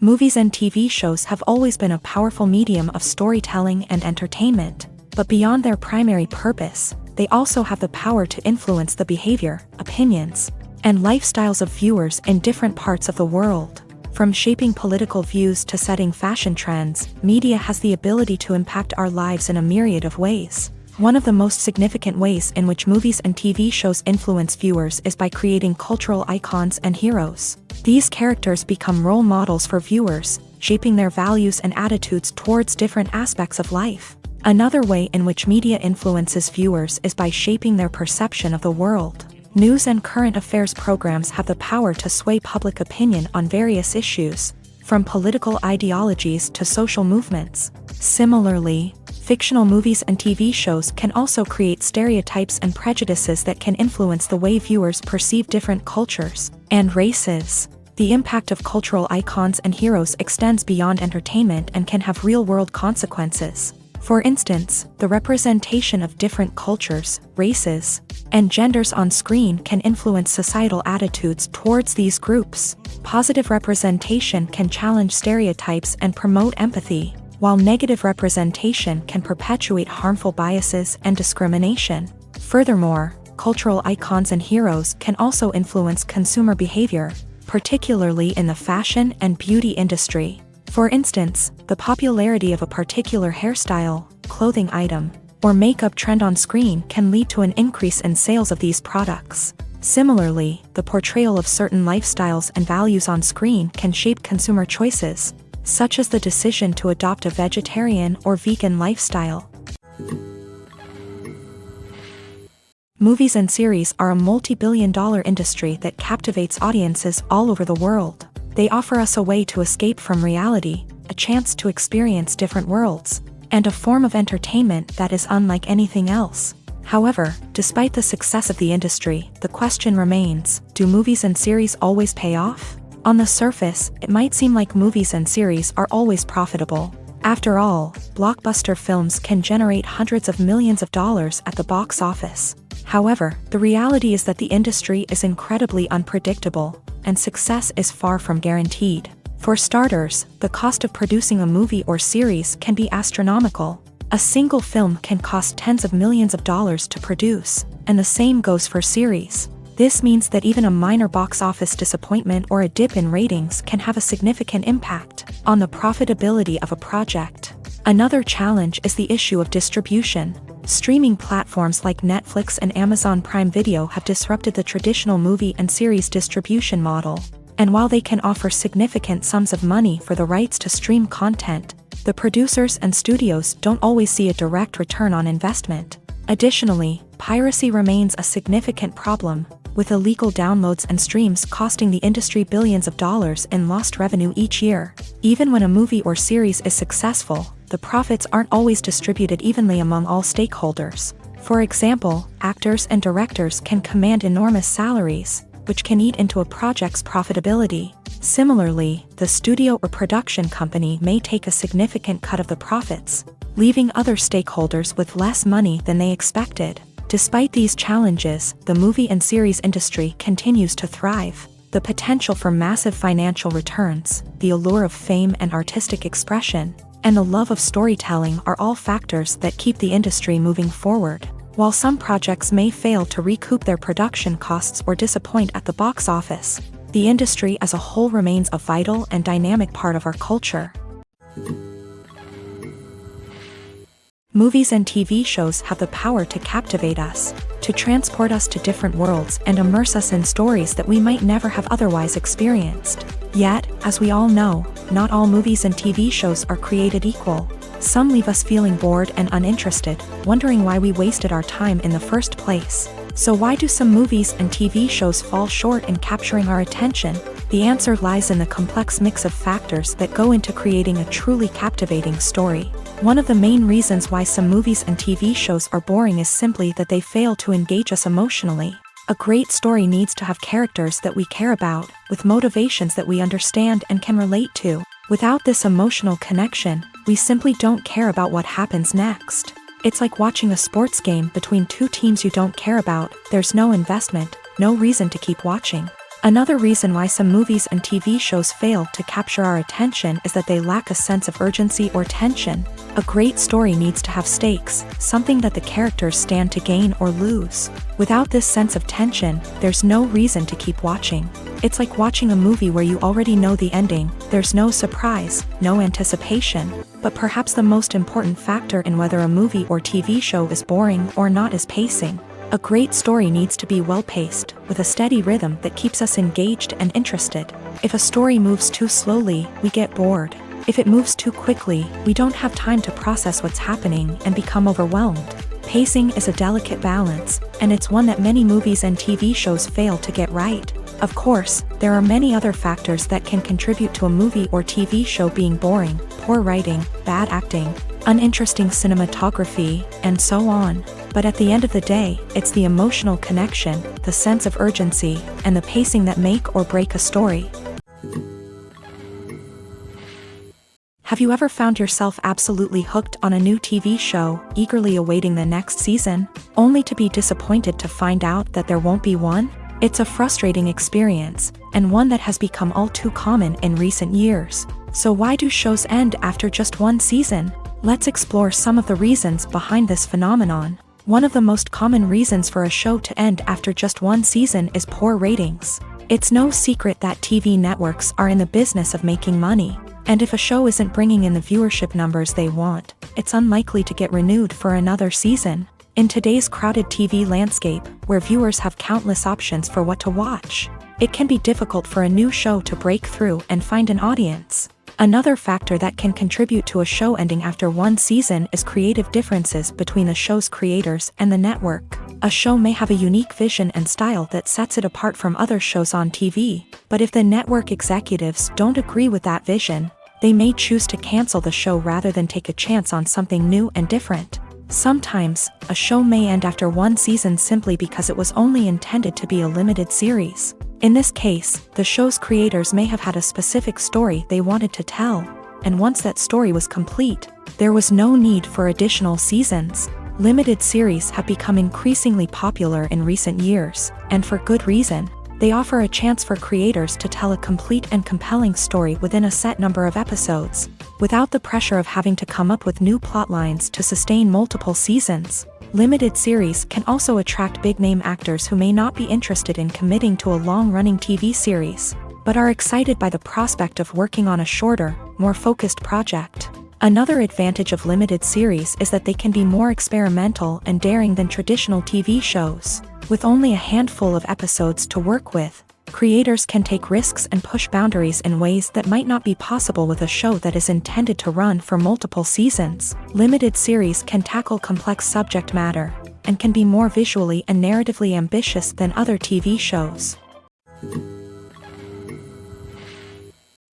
Movies and TV shows have always been a powerful medium of storytelling and entertainment, but beyond their primary purpose, they also have the power to influence the behavior, opinions, and lifestyles of viewers in different parts of the world. From shaping political views to setting fashion trends, media has the ability to impact our lives in a myriad of ways. One of the most significant ways in which movies and TV shows influence viewers is by creating cultural icons and heroes. These characters become role models for viewers, shaping their values and attitudes towards different aspects of life. Another way in which media influences viewers is by shaping their perception of the world. News and current affairs programs have the power to sway public opinion on various issues, from political ideologies to social movements. Similarly, fictional movies and TV shows can also create stereotypes and prejudices that can influence the way viewers perceive different cultures and races. The impact of cultural icons and heroes extends beyond entertainment and can have real-world consequences. For instance, the representation of different cultures, races, and genders on screen can influence societal attitudes towards these groups. Positive representation can challenge stereotypes and promote empathy, while negative representation can perpetuate harmful biases and discrimination. Furthermore, cultural icons and heroes can also influence consumer behavior, particularly in the fashion and beauty industry. For instance, the popularity of a particular hairstyle, clothing item, or makeup trend on screen can lead to an increase in sales of these products. Similarly, the portrayal of certain lifestyles and values on screen can shape consumer choices, such as the decision to adopt a vegetarian or vegan lifestyle. Movies and series are a multi-billion-dollar industry that captivates audiences all over the world. They offer us a way to escape from reality, a chance to experience different worlds, and a form of entertainment that is unlike anything else. However, despite the success of the industry, the question remains, do movies and series always pay off? On the surface, it might seem like movies and series are always profitable. After all, blockbuster films can generate hundreds of millions of dollars at the box office. However, the reality is that the industry is incredibly unpredictable, and success is far from guaranteed. For starters, the cost of producing a movie or series can be astronomical. A single film can cost tens of millions of dollars to produce, and the same goes for series. This means that even a minor box office disappointment or a dip in ratings can have a significant impact on the profitability of a project. Another challenge is the issue of distribution. Streaming platforms like Netflix and Amazon Prime Video have disrupted the traditional movie and series distribution model. And while they can offer significant sums of money for the rights to stream content, the producers and studios don't always see a direct return on investment. Additionally, piracy remains a significant problem, with illegal downloads and streams costing the industry billions of dollars in lost revenue each year. Even when a movie or series is successful, the profits aren't always distributed evenly among all stakeholders. For example, actors and directors can command enormous salaries, which can eat into a project's profitability. Similarly, the studio or production company may take a significant cut of the profits, leaving other stakeholders with less money than they expected. Despite these challenges, the movie and series industry continues to thrive. The potential for massive financial returns, the allure of fame and artistic expression, and the love of storytelling are all factors that keep the industry moving forward. While some projects may fail to recoup their production costs or disappoint at the box office, the industry as a whole remains a vital and dynamic part of our culture. Movies and TV shows have the power to captivate us, to transport us to different worlds and immerse us in stories that we might never have otherwise experienced. Yet, as we all know, not all movies and TV shows are created equal. Some leave us feeling bored and uninterested, wondering why we wasted our time in the first place. So why do some movies and TV shows fall short in capturing our attention? The answer lies in the complex mix of factors that go into creating a truly captivating story. One of the main reasons why some movies and TV shows are boring is simply that they fail to engage us emotionally. A great story needs to have characters that we care about, with motivations that we understand and can relate to. Without this emotional connection, we simply don't care about what happens next. It's like watching a sports game between two teams you don't care about. There's no investment, no reason to keep watching. Another reason why some movies and TV shows fail to capture our attention is that they lack a sense of urgency or tension. A great story needs to have stakes, something that the characters stand to gain or lose. Without this sense of tension, there's no reason to keep watching. It's like watching a movie where you already know the ending, there's no surprise, no anticipation. But perhaps the most important factor in whether a movie or TV show is boring or not is pacing. A great story needs to be well-paced, with a steady rhythm that keeps us engaged and interested. If a story moves too slowly, we get bored. If it moves too quickly, we don't have time to process what's happening and become overwhelmed. Pacing is a delicate balance, and it's one that many movies and TV shows fail to get right. Of course, there are many other factors that can contribute to a movie or TV show being boring: poor writing, bad acting, uninteresting cinematography, and so on. But at the end of the day, it's the emotional connection, the sense of urgency, and the pacing that make or break a story. Have you ever found yourself absolutely hooked on a new TV show, eagerly awaiting the next season, only to be disappointed to find out that there won't be one? It's a frustrating experience, and one that has become all too common in recent years. So why do shows end after just one season? Let's explore some of the reasons behind this phenomenon. One of the most common reasons for a show to end after just one season is poor ratings. It's no secret that TV networks are in the business of making money. And if a show isn't bringing in the viewership numbers they want, it's unlikely to get renewed for another season. In today's crowded TV landscape, where viewers have countless options for what to watch, it can be difficult for a new show to break through and find an audience. Another factor that can contribute to a show ending after one season is creative differences between the show's creators and the network. A show may have a unique vision and style that sets it apart from other shows on TV, but if the network executives don't agree with that vision, they may choose to cancel the show rather than take a chance on something new and different. Sometimes, a show may end after one season simply because it was only intended to be a limited series. In this case, the show's creators may have had a specific story they wanted to tell, and once that story was complete, there was no need for additional seasons. Limited series have become increasingly popular in recent years, and for good reason. They offer a chance for creators to tell a complete and compelling story within a set number of episodes, without the pressure of having to come up with new plotlines to sustain multiple seasons. Limited series can also attract big-name actors who may not be interested in committing to a long-running TV series, but are excited by the prospect of working on a shorter, more focused project. Another advantage of limited series is that they can be more experimental and daring than traditional TV shows. With only a handful of episodes to work with, creators can take risks and push boundaries in ways that might not be possible with a show that is intended to run for multiple seasons. Limited series can tackle complex subject matter, and can be more visually and narratively ambitious than other TV shows.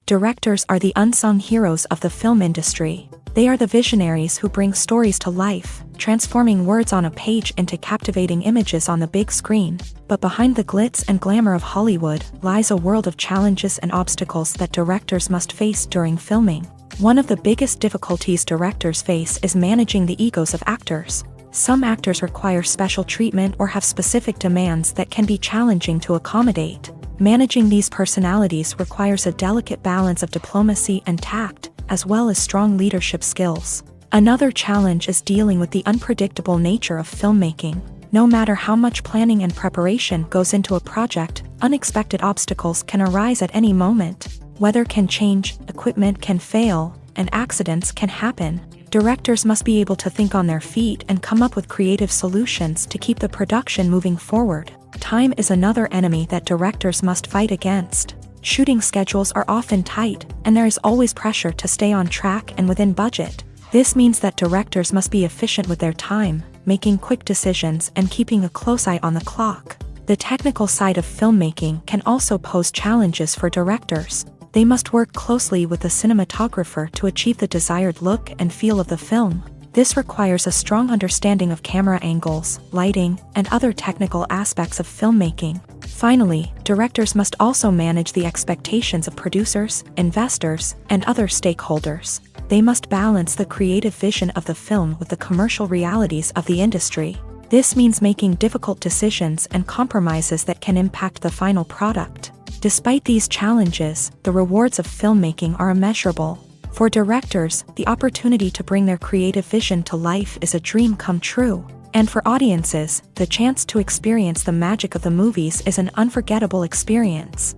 Directors are the unsung heroes of the film industry. They are the visionaries who bring stories to life, transforming words on a page into captivating images on the big screen. But behind the glitz and glamour of Hollywood lies a world of challenges and obstacles that directors must face during filming. One of the biggest difficulties directors face is managing the egos of actors. Some actors require special treatment or have specific demands that can be challenging to accommodate. Managing these personalities requires a delicate balance of diplomacy and tact, as well as strong leadership skills. Another challenge is dealing with the unpredictable nature of filmmaking. No matter how much planning and preparation goes into a project, unexpected obstacles can arise at any moment. Weather can change, equipment can fail, and accidents can happen. Directors must be able to think on their feet and come up with creative solutions to keep the production moving forward. Time is another enemy that directors must fight against. Shooting schedules are often tight, and there is always pressure to stay on track and within budget. This means that directors must be efficient with their time, making quick decisions and keeping a close eye on the clock. The technical side of filmmaking can also pose challenges for directors. They must work closely with the cinematographer to achieve the desired look and feel of the film. This requires a strong understanding of camera angles, lighting, and other technical aspects of filmmaking. Finally, directors must also manage the expectations of producers, investors, and other stakeholders. They must balance the creative vision of the film with the commercial realities of the industry. This means making difficult decisions and compromises that can impact the final product. Despite these challenges, the rewards of filmmaking are immeasurable. For directors, the opportunity to bring their creative vision to life is a dream come true. And for audiences, the chance to experience the magic of the movies is an unforgettable experience.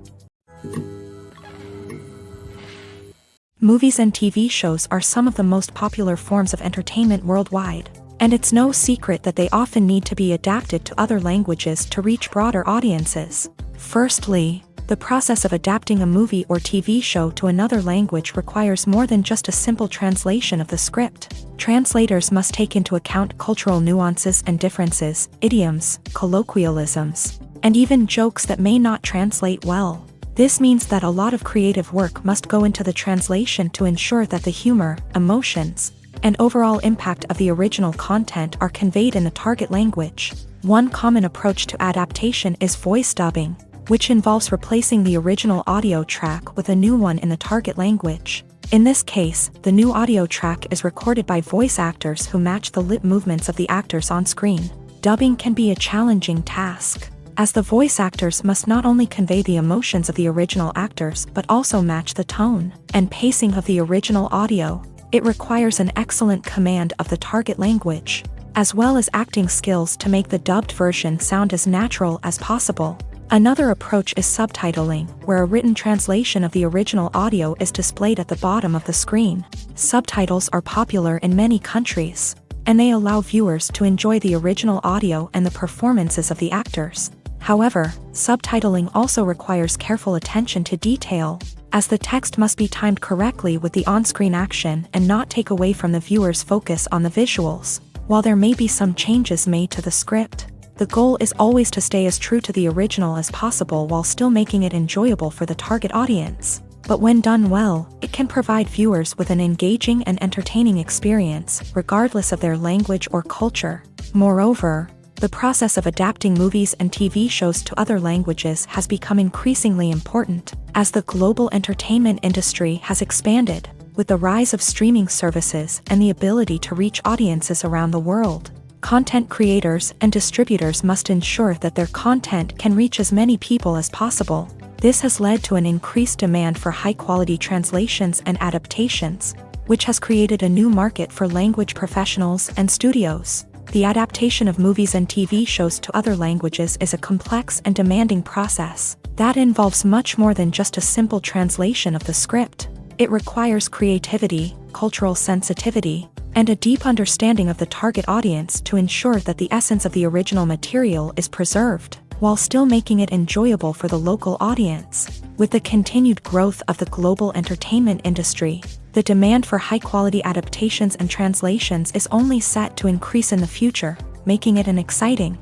Movies and TV shows are some of the most popular forms of entertainment worldwide, and it's no secret that they often need to be adapted to other languages to reach broader audiences. Firstly, the process of adapting a movie or TV show to another language requires more than just a simple translation of the script. Translators must take into account cultural nuances and differences, idioms, colloquialisms, and even jokes that may not translate well. This means that a lot of creative work must go into the translation to ensure that the humor, emotions, and overall impact of the original content are conveyed in the target language. One common approach to adaptation is voice dubbing, which involves replacing the original audio track with a new one in the target language. In this case, the new audio track is recorded by voice actors who match the lip movements of the actors on screen. Dubbing can be a challenging task, as the voice actors must not only convey the emotions of the original actors but also match the tone and pacing of the original audio. It requires an excellent command of the target language, as well as acting skills to make the dubbed version sound as natural as possible. Another approach is subtitling, where a written translation of the original audio is displayed at the bottom of the screen. Subtitles are popular in many countries, and they allow viewers to enjoy the original audio and the performances of the actors. However, subtitling also requires careful attention to detail, as the text must be timed correctly with the on-screen action and not take away from the viewer's focus on the visuals. While there may be some changes made to the script, the goal is always to stay as true to the original as possible while still making it enjoyable for the target audience. But when done well, it can provide viewers with an engaging and entertaining experience, regardless of their language or culture. Moreover, the process of adapting movies and TV shows to other languages has become increasingly important, as the global entertainment industry has expanded, with the rise of streaming services and the ability to reach audiences around the world. Content creators and distributors must ensure that their content can reach as many people as possible. This has led to an increased demand for high-quality translations and adaptations, which has created a new market for language professionals and studios. The adaptation of movies and TV shows to other languages is a complex and demanding process that involves much more than just a simple translation of the script. It requires creativity, cultural sensitivity, and a deep understanding of the target audience to ensure that the essence of the original material is preserved, while still making it enjoyable for the local audience. With the continued growth of the global entertainment industry, the demand for high-quality adaptations and translations is only set to increase in the future, making it an exciting.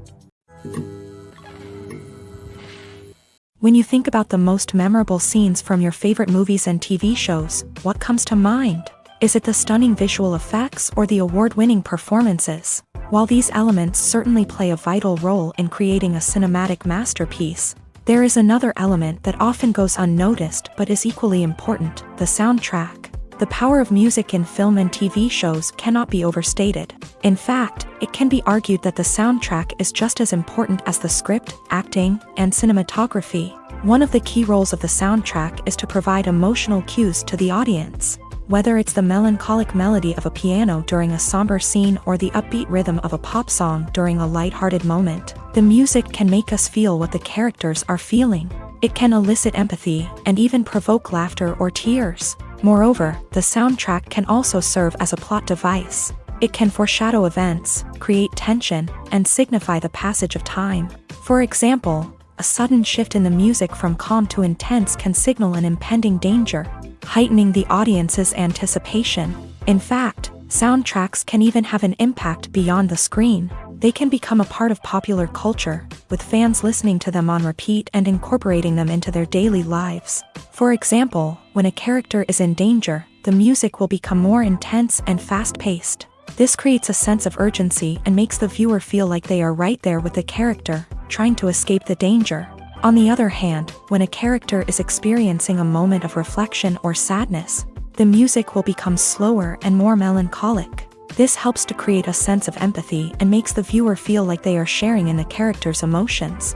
When you think about the most memorable scenes from your favorite movies and TV shows, what comes to mind? Is it the stunning visual effects or the award-winning performances? While these elements certainly play a vital role in creating a cinematic masterpiece, there is another element that often goes unnoticed but is equally important: the soundtrack. The power of music in film and TV shows cannot be overstated. In fact, it can be argued that the soundtrack is just as important as the script, acting, and cinematography. One of the key roles of the soundtrack is to provide emotional cues to the audience. Whether it's the melancholic melody of a piano during a somber scene or the upbeat rhythm of a pop song during a lighthearted moment, the music can make us feel what the characters are feeling. It can elicit empathy and even provoke laughter or tears. Moreover, the soundtrack can also serve as a plot device. It can foreshadow events, create tension, and signify the passage of time. For example, a sudden shift in the music from calm to intense can signal an impending danger, heightening the audience's anticipation. In fact, soundtracks can even have an impact beyond the screen. They can become a part of popular culture, with fans listening to them on repeat and incorporating them into their daily lives. For example, when a character is in danger, the music will become more intense and fast-paced. This creates a sense of urgency and makes the viewer feel like they are right there with the character, trying to escape the danger. On the other hand, when a character is experiencing a moment of reflection or sadness, the music will become slower and more melancholic. This helps to create a sense of empathy and makes the viewer feel like they are sharing in the character's emotions.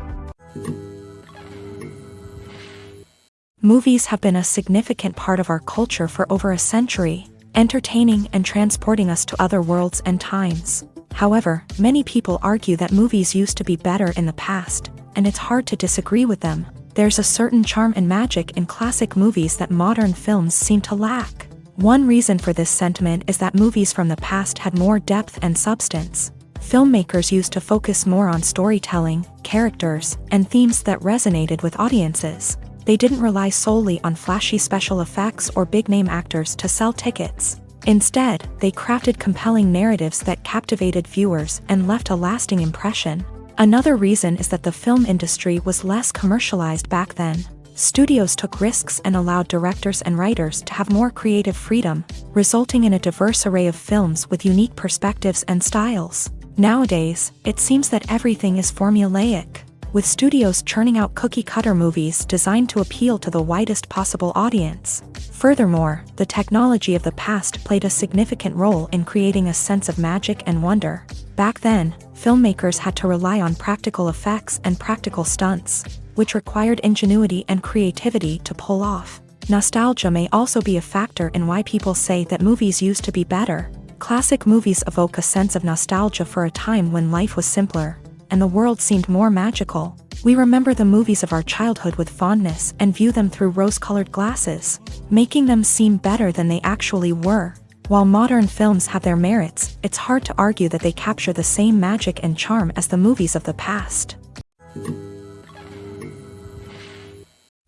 Movies have been a significant part of our culture for over a century, entertaining and transporting us to other worlds and times. However, many people argue that movies used to be better in the past, and it's hard to disagree with them. There's a certain charm and magic in classic movies that modern films seem to lack. One reason for this sentiment is that movies from the past had more depth and substance. Filmmakers used to focus more on storytelling, characters, and themes that resonated with audiences. They didn't rely solely on flashy special effects or big-name actors to sell tickets. Instead, they crafted compelling narratives that captivated viewers and left a lasting impression. Another reason is that the film industry was less commercialized back then. Studios took risks and allowed directors and writers to have more creative freedom, resulting in a diverse array of films with unique perspectives and styles. Nowadays, it seems that everything is formulaic, with studios churning out cookie-cutter movies designed to appeal to the widest possible audience. Furthermore, the technology of the past played a significant role in creating a sense of magic and wonder. Back then, filmmakers had to rely on practical effects and practical stunts, which required ingenuity and creativity to pull off. Nostalgia may also be a factor in why people say that movies used to be better. Classic movies evoke a sense of nostalgia for a time when life was simpler, and the world seemed more magical. We remember the movies of our childhood with fondness and view them through rose-colored glasses, making them seem better than they actually were. While modern films have their merits, it's hard to argue that they capture the same magic and charm as the movies of the past.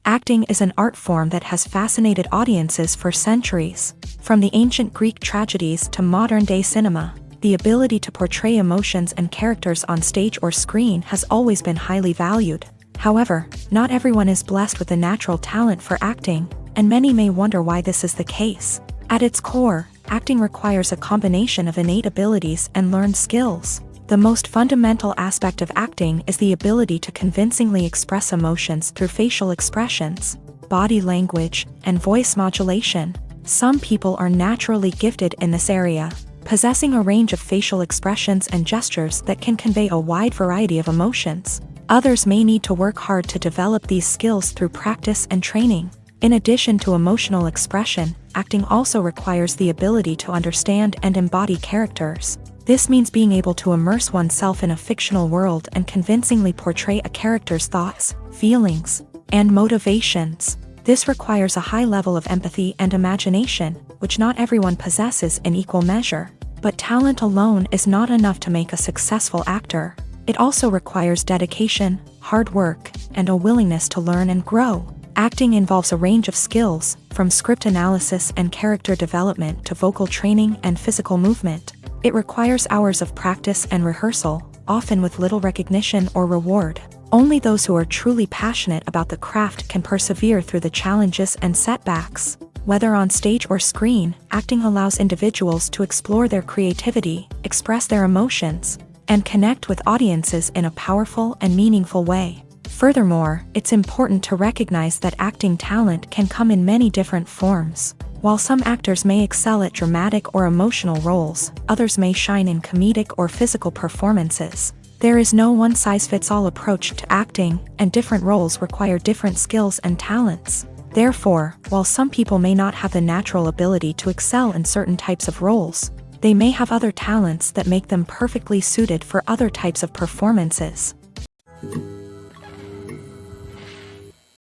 Acting is an art form that has fascinated audiences for centuries. From the ancient Greek tragedies to modern-day cinema, the ability to portray emotions and characters on stage or screen has always been highly valued. However, not everyone is blessed with the natural talent for acting, and many may wonder why this is the case. At its core, acting requires a combination of innate abilities and learned skills. The most fundamental aspect of acting is the ability to convincingly express emotions through facial expressions, body language, and voice modulation. Some people are naturally gifted in this area, possessing a range of facial expressions and gestures that can convey a wide variety of emotions. Others may need to work hard to develop these skills through practice and training. In addition to emotional expression, acting also requires the ability to understand and embody characters. This means being able to immerse oneself in a fictional world and convincingly portray a character's thoughts, feelings, and motivations. This requires a high level of empathy and imagination, which not everyone possesses in equal measure. But talent alone is not enough to make a successful actor. It also requires dedication, hard work, and a willingness to learn and grow. Acting involves a range of skills, from script analysis and character development to vocal training and physical movement. It requires hours of practice and rehearsal, often with little recognition or reward. Only those who are truly passionate about the craft can persevere through the challenges and setbacks. Whether on stage or screen, acting allows individuals to explore their creativity, express their emotions, and connect with audiences in a powerful and meaningful way. Furthermore, it's important to recognize that acting talent can come in many different forms. While some actors may excel at dramatic or emotional roles, others may shine in comedic or physical performances. There is no one-size-fits-all approach to acting, and different roles require different skills and talents. Therefore, while some people may not have the natural ability to excel in certain types of roles, they may have other talents that make them perfectly suited for other types of performances.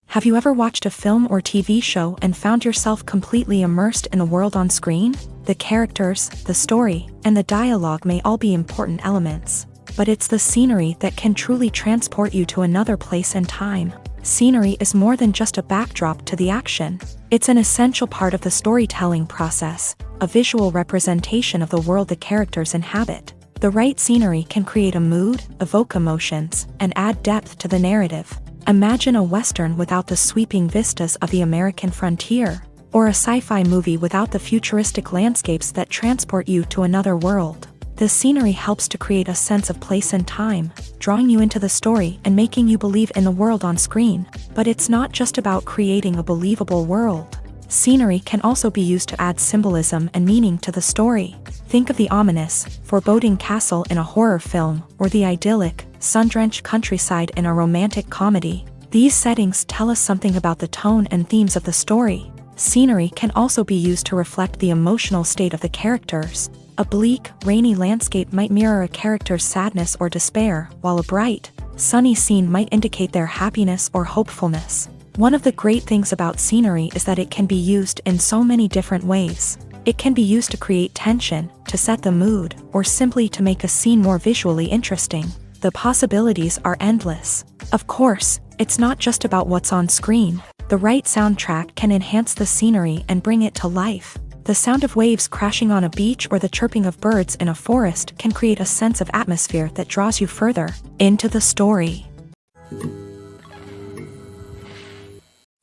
Have you ever watched a film or TV show and found yourself completely immersed in the world on screen? The characters, the story, and the dialogue may all be important elements, but it's the scenery that can truly transport you to another place and time. Scenery is more than just a backdrop to the action. It's an essential part of the storytelling process, a visual representation of the world the characters inhabit. The right scenery can create a mood, evoke emotions, and add depth to the narrative. Imagine a Western without the sweeping vistas of the American frontier, or a sci-fi movie without the futuristic landscapes that transport you to another world. The scenery helps to create a sense of place and time, drawing you into the story and making you believe in the world on screen. But it's not just about creating a believable world. Scenery can also be used to add symbolism and meaning to the story. Think of the ominous, foreboding castle in a horror film, or the idyllic, sun-drenched countryside in a romantic comedy. These settings tell us something about the tone and themes of the story. Scenery can also be used to reflect the emotional state of the characters. A bleak, rainy landscape might mirror a character's sadness or despair, while a bright, sunny scene might indicate their happiness or hopefulness. One of the great things about scenery is that it can be used in so many different ways. It can be used to create tension, to set the mood, or simply to make a scene more visually interesting. The possibilities are endless. Of course, it's not just about what's on screen. The right soundtrack can enhance the scenery and bring it to life. The sound of waves crashing on a beach or the chirping of birds in a forest can create a sense of atmosphere that draws you further into the story.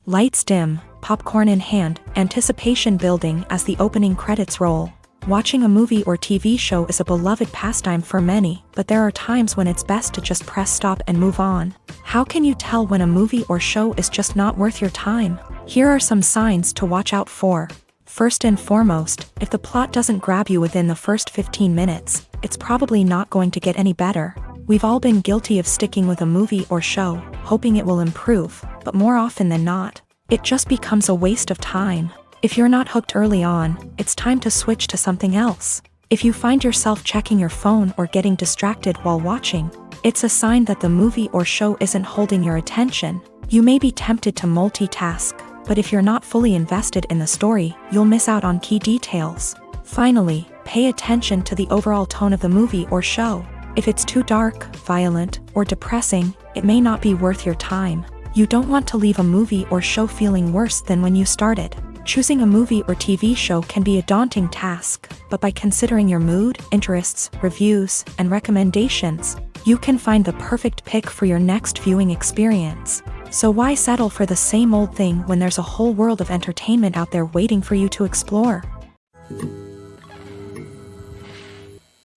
Lights dim, popcorn in hand, anticipation building as the opening credits roll. Watching a movie or TV show is a beloved pastime for many, but there are times when it's best to just press stop and move on. How can you tell when a movie or show is just not worth your time? Here are some signs to watch out for. First and foremost, if the plot doesn't grab you within the first 15 minutes, it's probably not going to get any better. We've all been guilty of sticking with a movie or show, hoping it will improve, but more often than not, it just becomes a waste of time. If you're not hooked early on, it's time to switch to something else. If you find yourself checking your phone or getting distracted while watching, it's a sign that the movie or show isn't holding your attention. You may be tempted to multitask, but if you're not fully invested in the story, you'll miss out on key details. Finally, pay attention to the overall tone of the movie or show. If it's too dark, violent, or depressing, it may not be worth your time. You don't want to leave a movie or show feeling worse than when you started. Choosing a movie or TV show can be a daunting task, but by considering your mood, interests, reviews, and recommendations, you can find the perfect pick for your next viewing experience. So why settle for the same old thing when there's a whole world of entertainment out there waiting for you to explore?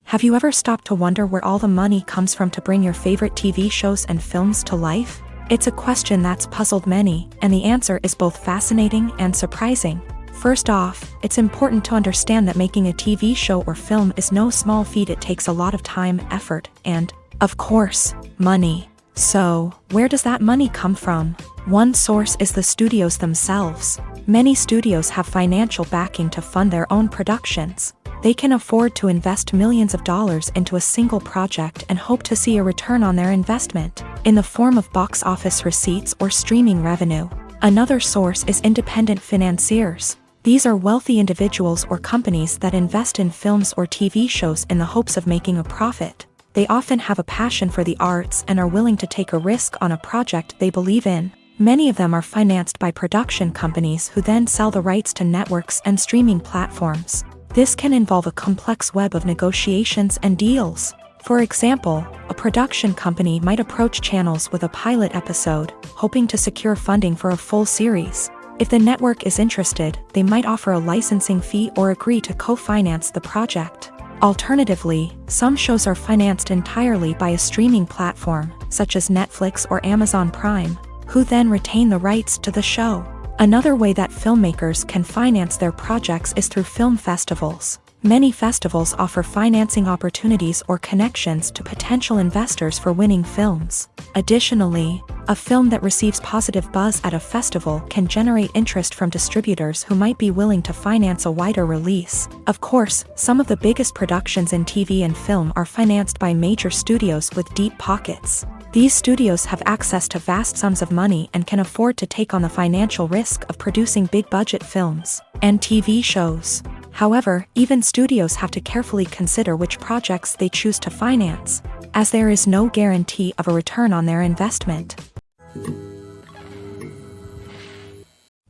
Have you ever stopped to wonder where all the money comes from to bring your favorite TV shows and films to life? It's a question that's puzzled many, and the answer is both fascinating and surprising. First off, it's important to understand that making a TV show or film is no small feat. It takes a lot of time, effort, and, of course, money. So, where does that money come from? One source is the studios themselves. Many studios have financial backing to fund their own productions. They can afford to invest millions of dollars into a single project and hope to see a return on their investment, in the form of box office receipts or streaming revenue. Another source is independent financiers. These are wealthy individuals or companies that invest in films or TV shows in the hopes of making a profit. They often have a passion for the arts and are willing to take a risk on a project they believe in. Many of them are financed by production companies who then sell the rights to networks and streaming platforms. This can involve a complex web of negotiations and deals. For example, a production company might approach channels with a pilot episode, hoping to secure funding for a full series. If the network is interested, they might offer a licensing fee or agree to co-finance the project. Alternatively, some shows are financed entirely by a streaming platform, such as Netflix or Amazon Prime, who then retain the rights to the show. Another way that filmmakers can finance their projects is through film festivals. Many festivals offer financing opportunities or connections to potential investors for winning films. Additionally, a film that receives positive buzz at a festival can generate interest from distributors who might be willing to finance a wider release. Of course, some of the biggest productions in TV and film are financed by major studios with deep pockets. These studios have access to vast sums of money and can afford to take on the financial risk of producing big-budget films and TV shows. However, even studios have to carefully consider which projects they choose to finance, as there is no guarantee of a return on their investment.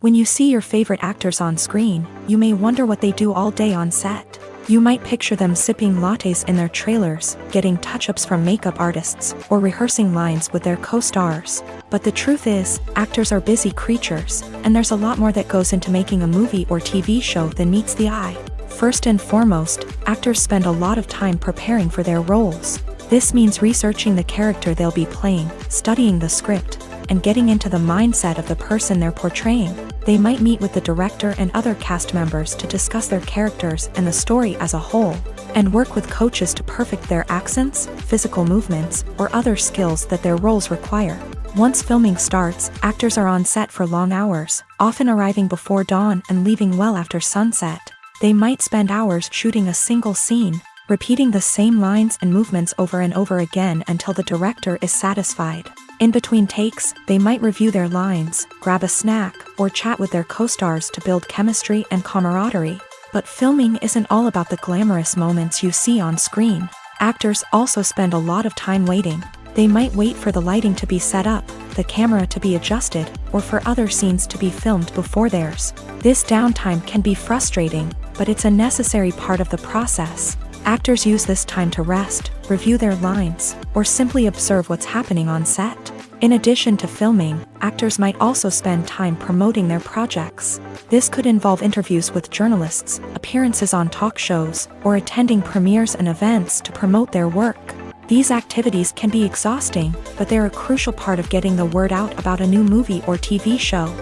When you see your favorite actors on screen, you may wonder what they do all day on set. You might picture them sipping lattes in their trailers, getting touch-ups from makeup artists, or rehearsing lines with their co-stars. But the truth is, actors are busy creatures, and there's a lot more that goes into making a movie or TV show than meets the eye. First and foremost, actors spend a lot of time preparing for their roles. This means researching the character they'll be playing, studying the script, and getting into the mindset of the person they're portraying. They might meet with the director and other cast members to discuss their characters and the story as a whole, and work with coaches to perfect their accents, physical movements, or other skills that their roles require. Once filming starts, actors are on set for long hours, often arriving before dawn and leaving well after sunset. They might spend hours shooting a single scene, repeating the same lines and movements over and over again until the director is satisfied. In between takes, they might review their lines, grab a snack, or chat with their co-stars to build chemistry and camaraderie. But filming isn't all about the glamorous moments you see on screen. Actors also spend a lot of time waiting. They might wait for the lighting to be set up, the camera to be adjusted, or for other scenes to be filmed before theirs. This downtime can be frustrating, but it's a necessary part of the process. Actors use this time to rest, review their lines, or simply observe what's happening on set. In addition to filming, actors might also spend time promoting their projects. This could involve interviews with journalists, appearances on talk shows, or attending premieres and events to promote their work. These activities can be exhausting, but they're a crucial part of getting the word out about a new movie or TV show.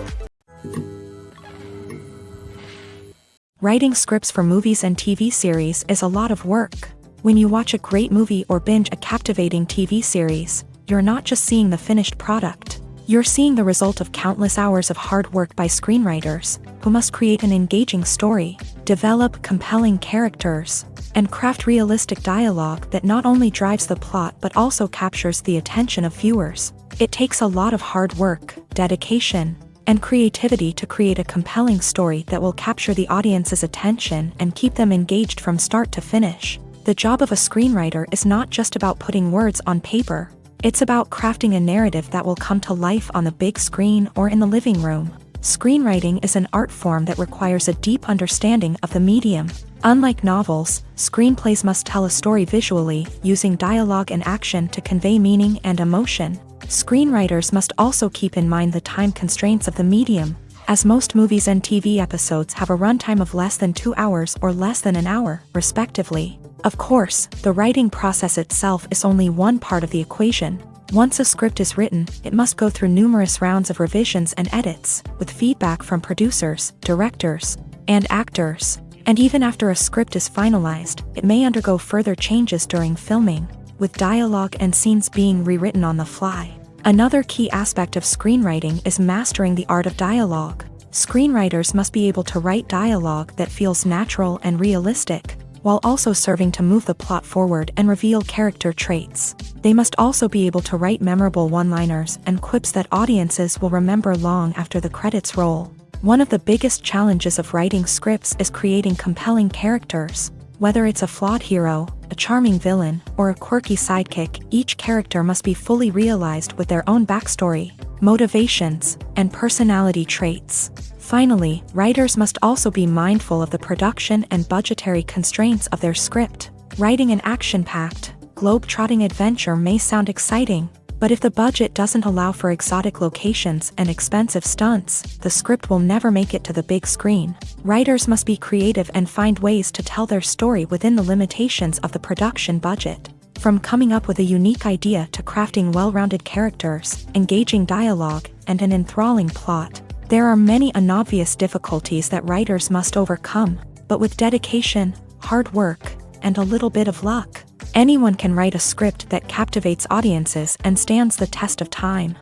Writing scripts for movies and TV series is a lot of work. When you watch a great movie or binge a captivating TV series, you're not just seeing the finished product. You're seeing the result of countless hours of hard work by screenwriters, who must create an engaging story, develop compelling characters, and craft realistic dialogue that not only drives the plot but also captures the attention of viewers. It takes a lot of hard work, dedication, and creativity to create a compelling story that will capture the audience's attention and keep them engaged from start to finish. The job of a screenwriter is not just about putting words on paper. It's about crafting a narrative that will come to life on the big screen or in the living room. Screenwriting is an art form that requires a deep understanding of the medium. Unlike novels, screenplays must tell a story visually, using dialogue and action to convey meaning and emotion. Screenwriters must also keep in mind the time constraints of the medium, as most movies and TV episodes have a runtime of less than 2 hours or less than an hour, respectively. Of course, the writing process itself is only one part of the equation. Once a script is written, it must go through numerous rounds of revisions and edits, with feedback from producers, directors, and actors. And even after a script is finalized, it may undergo further changes during filming, with dialogue and scenes being rewritten on the fly. Another key aspect of screenwriting is mastering the art of dialogue. Screenwriters must be able to write dialogue that feels natural and realistic, while also serving to move the plot forward and reveal character traits. They must also be able to write memorable one-liners and quips that audiences will remember long after the credits roll. One of the biggest challenges of writing scripts is creating compelling characters. Whether it's a flawed hero, a charming villain, or a quirky sidekick, each character must be fully realized with their own backstory, motivations, and personality traits. Finally, writers must also be mindful of the production and budgetary constraints of their script. Writing an action-packed, globe-trotting adventure may sound exciting, but if the budget doesn't allow for exotic locations and expensive stunts, the script will never make it to the big screen. Writers must be creative and find ways to tell their story within the limitations of the production budget. From coming up with a unique idea to crafting well-rounded characters, engaging dialogue, and an enthralling plot, there are many unobvious difficulties that writers must overcome, but with dedication, hard work, and a little bit of luck, anyone can write a script that captivates audiences and stands the test of time.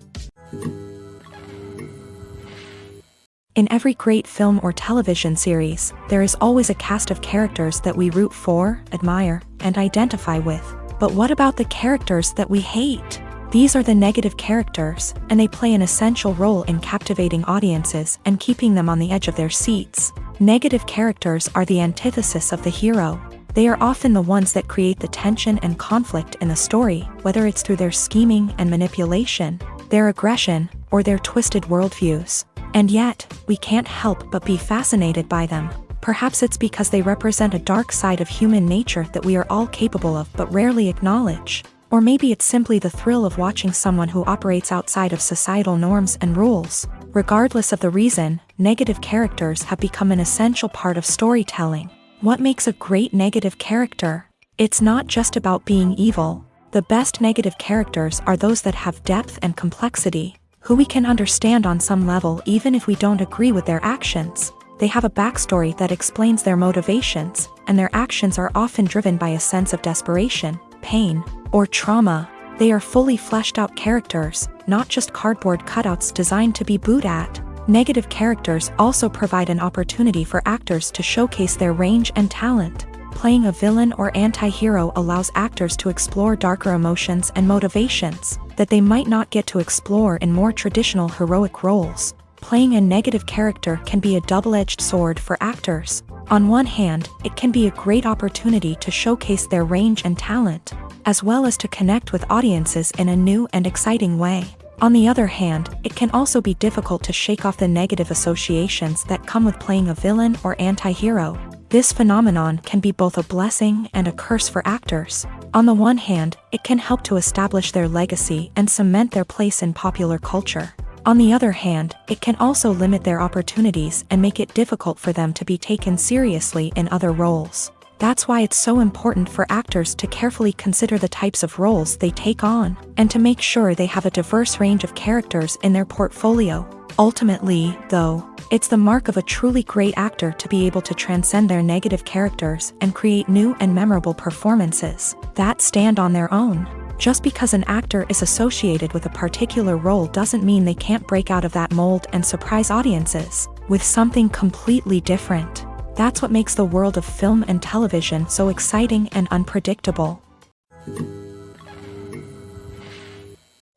In every great film or television series, there is always a cast of characters that we root for, admire, and identify with. But what about the characters that we hate? These are the negative characters, and they play an essential role in captivating audiences and keeping them on the edge of their seats. Negative characters are the antithesis of the hero. They are often the ones that create the tension and conflict in the story, whether it's through their scheming and manipulation, their aggression, or their twisted worldviews. And yet, we can't help but be fascinated by them. Perhaps it's because they represent a dark side of human nature that we are all capable of but rarely acknowledge. Or maybe it's simply the thrill of watching someone who operates outside of societal norms and rules. Regardless of the reason, negative characters have become an essential part of storytelling. What makes a great negative character? It's not just about being evil. The best negative characters are those that have depth and complexity, who we can understand on some level even if we don't agree with their actions. They have a backstory that explains their motivations, and their actions are often driven by a sense of desperation, pain, or trauma. They are fully fleshed out characters, not just cardboard cutouts designed to be booed at. Negative characters also provide an opportunity for actors to showcase their range and talent. Playing a villain or anti-hero allows actors to explore darker emotions and motivations that they might not get to explore in more traditional heroic roles. Playing a negative character can be a double-edged sword for actors. On one hand, it can be a great opportunity to showcase their range and talent, as well as to connect with audiences in a new and exciting way. On the other hand, it can also be difficult to shake off the negative associations that come with playing a villain or anti-hero. This phenomenon can be both a blessing and a curse for actors. On the one hand, it can help to establish their legacy and cement their place in popular culture. On the other hand, it can also limit their opportunities and make it difficult for them to be taken seriously in other roles. That's why it's so important for actors to carefully consider the types of roles they take on, and to make sure they have a diverse range of characters in their portfolio. Ultimately, though, it's the mark of a truly great actor to be able to transcend their negative characters and create new and memorable performances that stand on their own. Just because an actor is associated with a particular role doesn't mean they can't break out of that mold and surprise audiences with something completely different. That's what makes the world of film and television so exciting and unpredictable.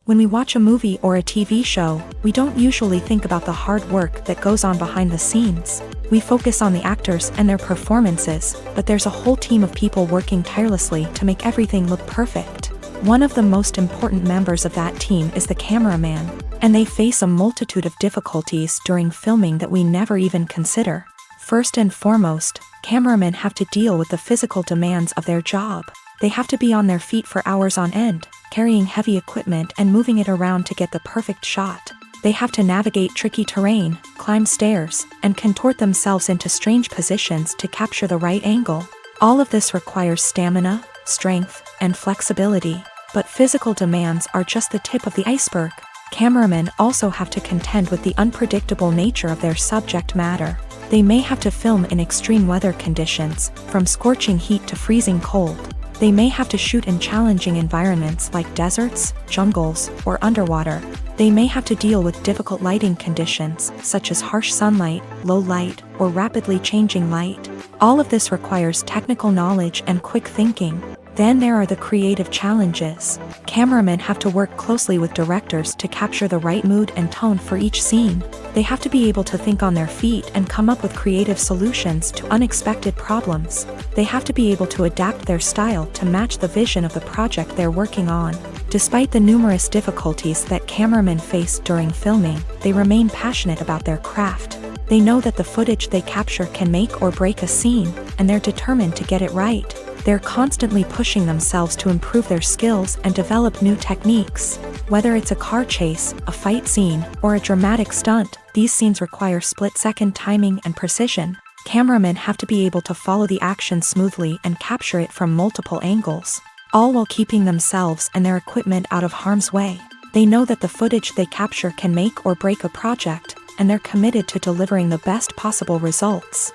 When we watch a movie or a TV show, we don't usually think about the hard work that goes on behind the scenes. We focus on the actors and their performances, but there's a whole team of people working tirelessly to make everything look perfect. One of the most important members of that team is the cameraman, and they face a multitude of difficulties during filming that we never even consider. First and foremost, cameramen have to deal with the physical demands of their job. They have to be on their feet for hours on end, carrying heavy equipment and moving it around to get the perfect shot. They have to navigate tricky terrain, climb stairs, and contort themselves into strange positions to capture the right angle. All of this requires stamina, strength, and flexibility. But physical demands are just the tip of the iceberg. Cameramen also have to contend with the unpredictable nature of their subject matter. They may have to film in extreme weather conditions, from scorching heat to freezing cold. They may have to shoot in challenging environments like deserts, jungles, or underwater. They may have to deal with difficult lighting conditions, such as harsh sunlight, low light, or rapidly changing light. All of this requires technical knowledge and quick thinking. Then there are the creative challenges. Cameramen have to work closely with directors to capture the right mood and tone for each scene. They have to be able to think on their feet and come up with creative solutions to unexpected problems. They have to be able to adapt their style to match the vision of the project they're working on. Despite the numerous difficulties that cameramen face during filming, they remain passionate about their craft. They know that the footage they capture can make or break a scene, and they're determined to get it right. They're constantly pushing themselves to improve their skills and develop new techniques. Whether it's a car chase, a fight scene, or a dramatic stunt, these scenes require split-second timing and precision. Cameramen have to be able to follow the action smoothly and capture it from multiple angles, all while keeping themselves and their equipment out of harm's way. They know that the footage they capture can make or break a project, and they're committed to delivering the best possible results.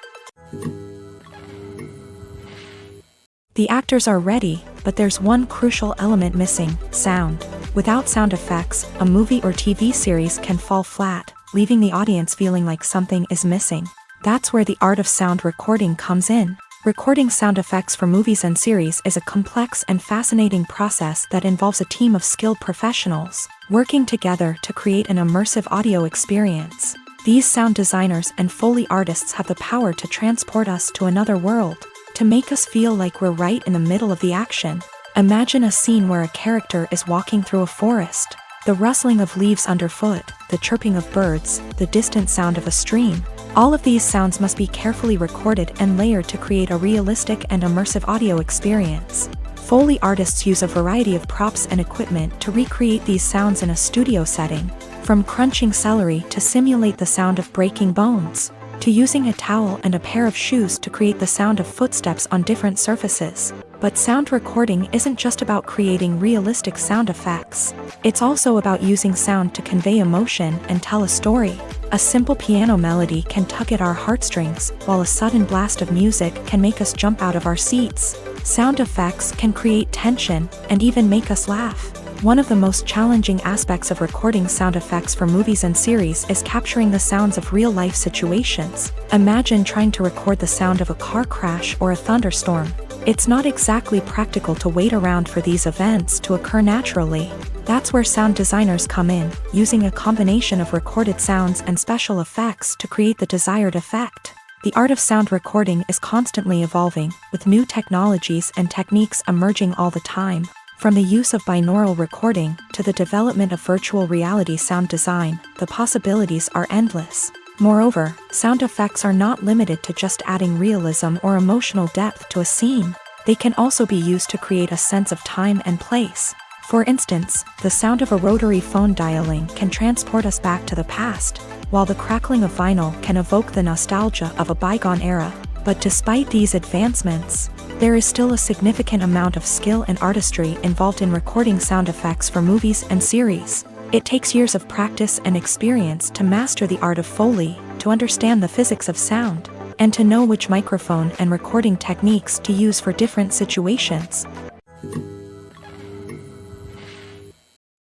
The actors are ready, but there's one crucial element missing: sound. Without sound effects, a movie or TV series can fall flat, leaving the audience feeling like something is missing. That's where the art of sound recording comes in. Recording sound effects for movies and series is a complex and fascinating process that involves a team of skilled professionals working together to create an immersive audio experience. These sound designers and Foley artists have the power to transport us to another world, to make us feel like we're right in the middle of the action. Imagine a scene where a character is walking through a forest. The rustling of leaves underfoot, the chirping of birds, the distant sound of a stream. All of these sounds must be carefully recorded and layered to create a realistic and immersive audio experience. Foley artists use a variety of props and equipment to recreate these sounds in a studio setting, from crunching celery to simulate the sound of breaking bones, to using a towel and a pair of shoes to create the sound of footsteps on different surfaces. But sound recording isn't just about creating realistic sound effects. It's also about using sound to convey emotion and tell a story. A simple piano melody can tug at our heartstrings, while a sudden blast of music can make us jump out of our seats. Sound effects can create tension and even make us laugh. One of the most challenging aspects of recording sound effects for movies and series is capturing the sounds of real-life situations. Imagine trying to record the sound of a car crash or a thunderstorm. It's not exactly practical to wait around for these events to occur naturally. That's where sound designers come in, using a combination of recorded sounds and special effects to create the desired effect. The art of sound recording is constantly evolving, with new technologies and techniques emerging all the time. From the use of binaural recording to the development of virtual reality sound design, the possibilities are endless. Moreover, sound effects are not limited to just adding realism or emotional depth to a scene. They can also be used to create a sense of time and place. For instance, the sound of a rotary phone dialing can transport us back to the past, while the crackling of vinyl can evoke the nostalgia of a bygone era. But despite these advancements, there is still a significant amount of skill and artistry involved in recording sound effects for movies and series. It takes years of practice and experience to master the art of Foley, to understand the physics of sound, and to know which microphone and recording techniques to use for different situations.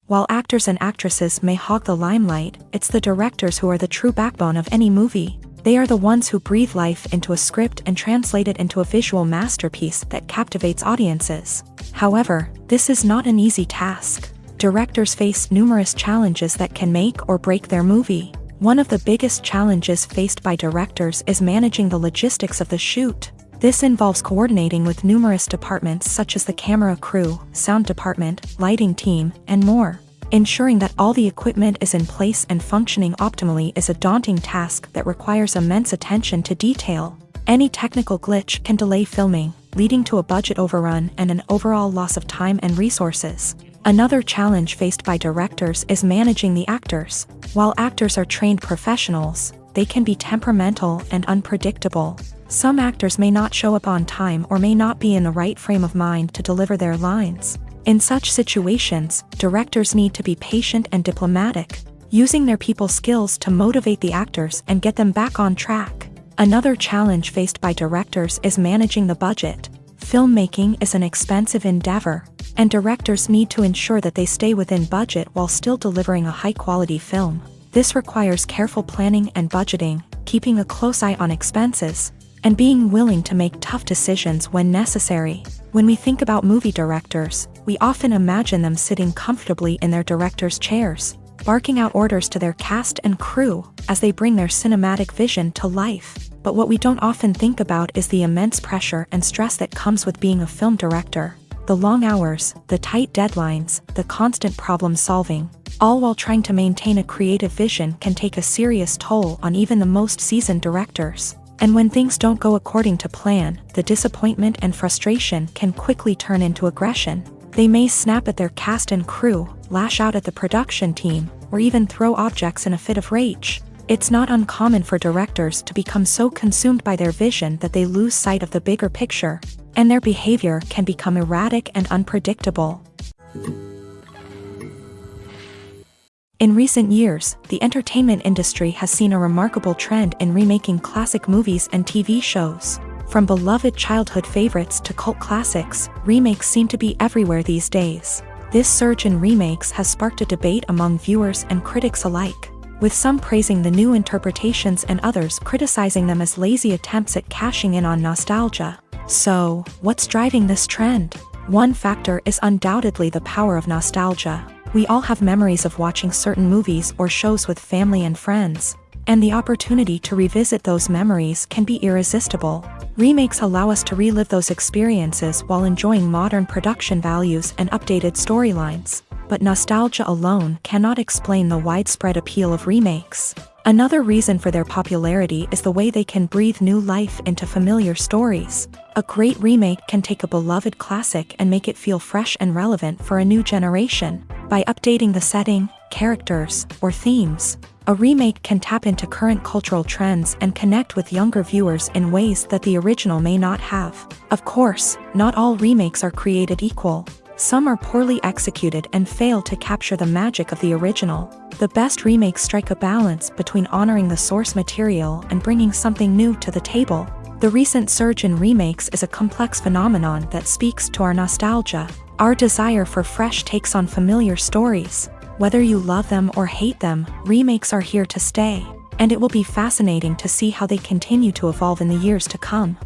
While actors and actresses may hog the limelight, it's the directors who are the true backbone of any movie. They are the ones who breathe life into a script and translate it into a visual masterpiece that captivates audiences. However, this is not an easy task. Directors face numerous challenges that can make or break their movie. One of the biggest challenges faced by directors is managing the logistics of the shoot. This involves coordinating with numerous departments such as the camera crew, sound department, lighting team, and more. Ensuring that all the equipment is in place and functioning optimally is a daunting task that requires immense attention to detail. Any technical glitch can delay filming, leading to a budget overrun and an overall loss of time and resources. Another challenge faced by directors is managing the actors. While actors are trained professionals, they can be temperamental and unpredictable. Some actors may not show up on time or may not be in the right frame of mind to deliver their lines. In such situations, directors need to be patient and diplomatic, using their people skills to motivate the actors and get them back on track. Another challenge faced by directors is managing the budget. Filmmaking is an expensive endeavor, and directors need to ensure that they stay within budget while still delivering a high-quality film. This requires careful planning and budgeting, keeping a close eye on expenses, and being willing to make tough decisions when necessary. When we think about movie directors, we often imagine them sitting comfortably in their director's chairs, barking out orders to their cast and crew as they bring their cinematic vision to life. But what we don't often think about is the immense pressure and stress that comes with being a film director. The long hours, the tight deadlines, the constant problem solving, all while trying to maintain a creative vision can take a serious toll on even the most seasoned directors. And when things don't go according to plan, the disappointment and frustration can quickly turn into aggression. They may snap at their cast and crew, lash out at the production team, or even throw objects in a fit of rage. It's not uncommon for directors to become so consumed by their vision that they lose sight of the bigger picture, and their behavior can become erratic and unpredictable. In recent years, the entertainment industry has seen a remarkable trend in remaking classic movies and TV shows. From beloved childhood favorites to cult classics, remakes seem to be everywhere these days. This surge in remakes has sparked a debate among viewers and critics alike, with some praising the new interpretations and others criticizing them as lazy attempts at cashing in on nostalgia. So, what's driving this trend? One factor is undoubtedly the power of nostalgia. We all have memories of watching certain movies or shows with family and friends, and the opportunity to revisit those memories can be irresistible. Remakes allow us to relive those experiences while enjoying modern production values and updated storylines. But nostalgia alone cannot explain the widespread appeal of remakes. Another reason for their popularity is the way they can breathe new life into familiar stories. A great remake can take a beloved classic and make it feel fresh and relevant for a new generation. By updating the setting, characters, or themes, a remake can tap into current cultural trends and connect with younger viewers in ways that the original may not have. Of course, not all remakes are created equal. Some are poorly executed and fail to capture the magic of the original. The best remakes strike a balance between honoring the source material and bringing something new to the table. The recent surge in remakes is a complex phenomenon that speaks to our nostalgia. Our desire for fresh takes on familiar stories. Whether you love them or hate them, remakes are here to stay, and it will be fascinating to see how they continue to evolve in the years to come.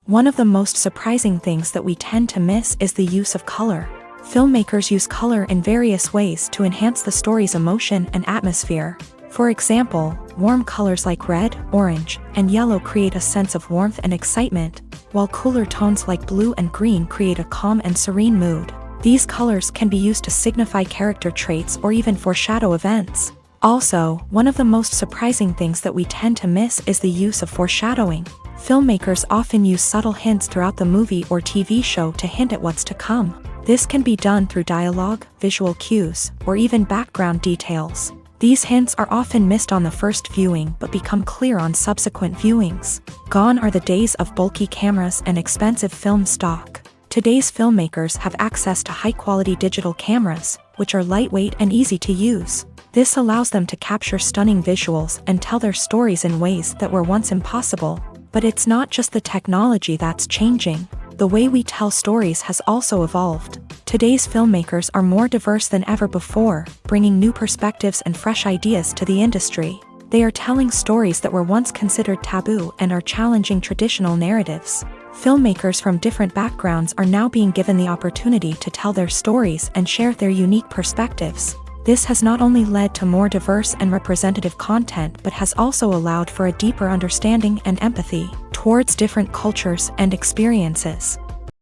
One of the most surprising things that we tend to miss is the use of color. Filmmakers use color in various ways to enhance the story's emotion and atmosphere. For example, warm colors like red, orange, and yellow create a sense of warmth and excitement, while cooler tones like blue and green create a calm and serene mood. These colors can be used to signify character traits or even foreshadow events. Also, one of the most surprising things that we tend to miss is the use of foreshadowing. Filmmakers often use subtle hints throughout the movie or TV show to hint at what's to come. This can be done through dialogue, visual cues, or even background details. These hints are often missed on the first viewing but become clear on subsequent viewings. Gone are the days of bulky cameras and expensive film stock. Today's filmmakers have access to high-quality digital cameras, which are lightweight and easy to use. This allows them to capture stunning visuals and tell their stories in ways that were once impossible. But it's not just the technology that's changing. The way we tell stories has also evolved. Today's filmmakers are more diverse than ever before, bringing new perspectives and fresh ideas to the industry. They are telling stories that were once considered taboo and are challenging traditional narratives. Filmmakers from different backgrounds are now being given the opportunity to tell their stories and share their unique perspectives. This has not only led to more diverse and representative content but has also allowed for a deeper understanding and empathy towards different cultures and experiences.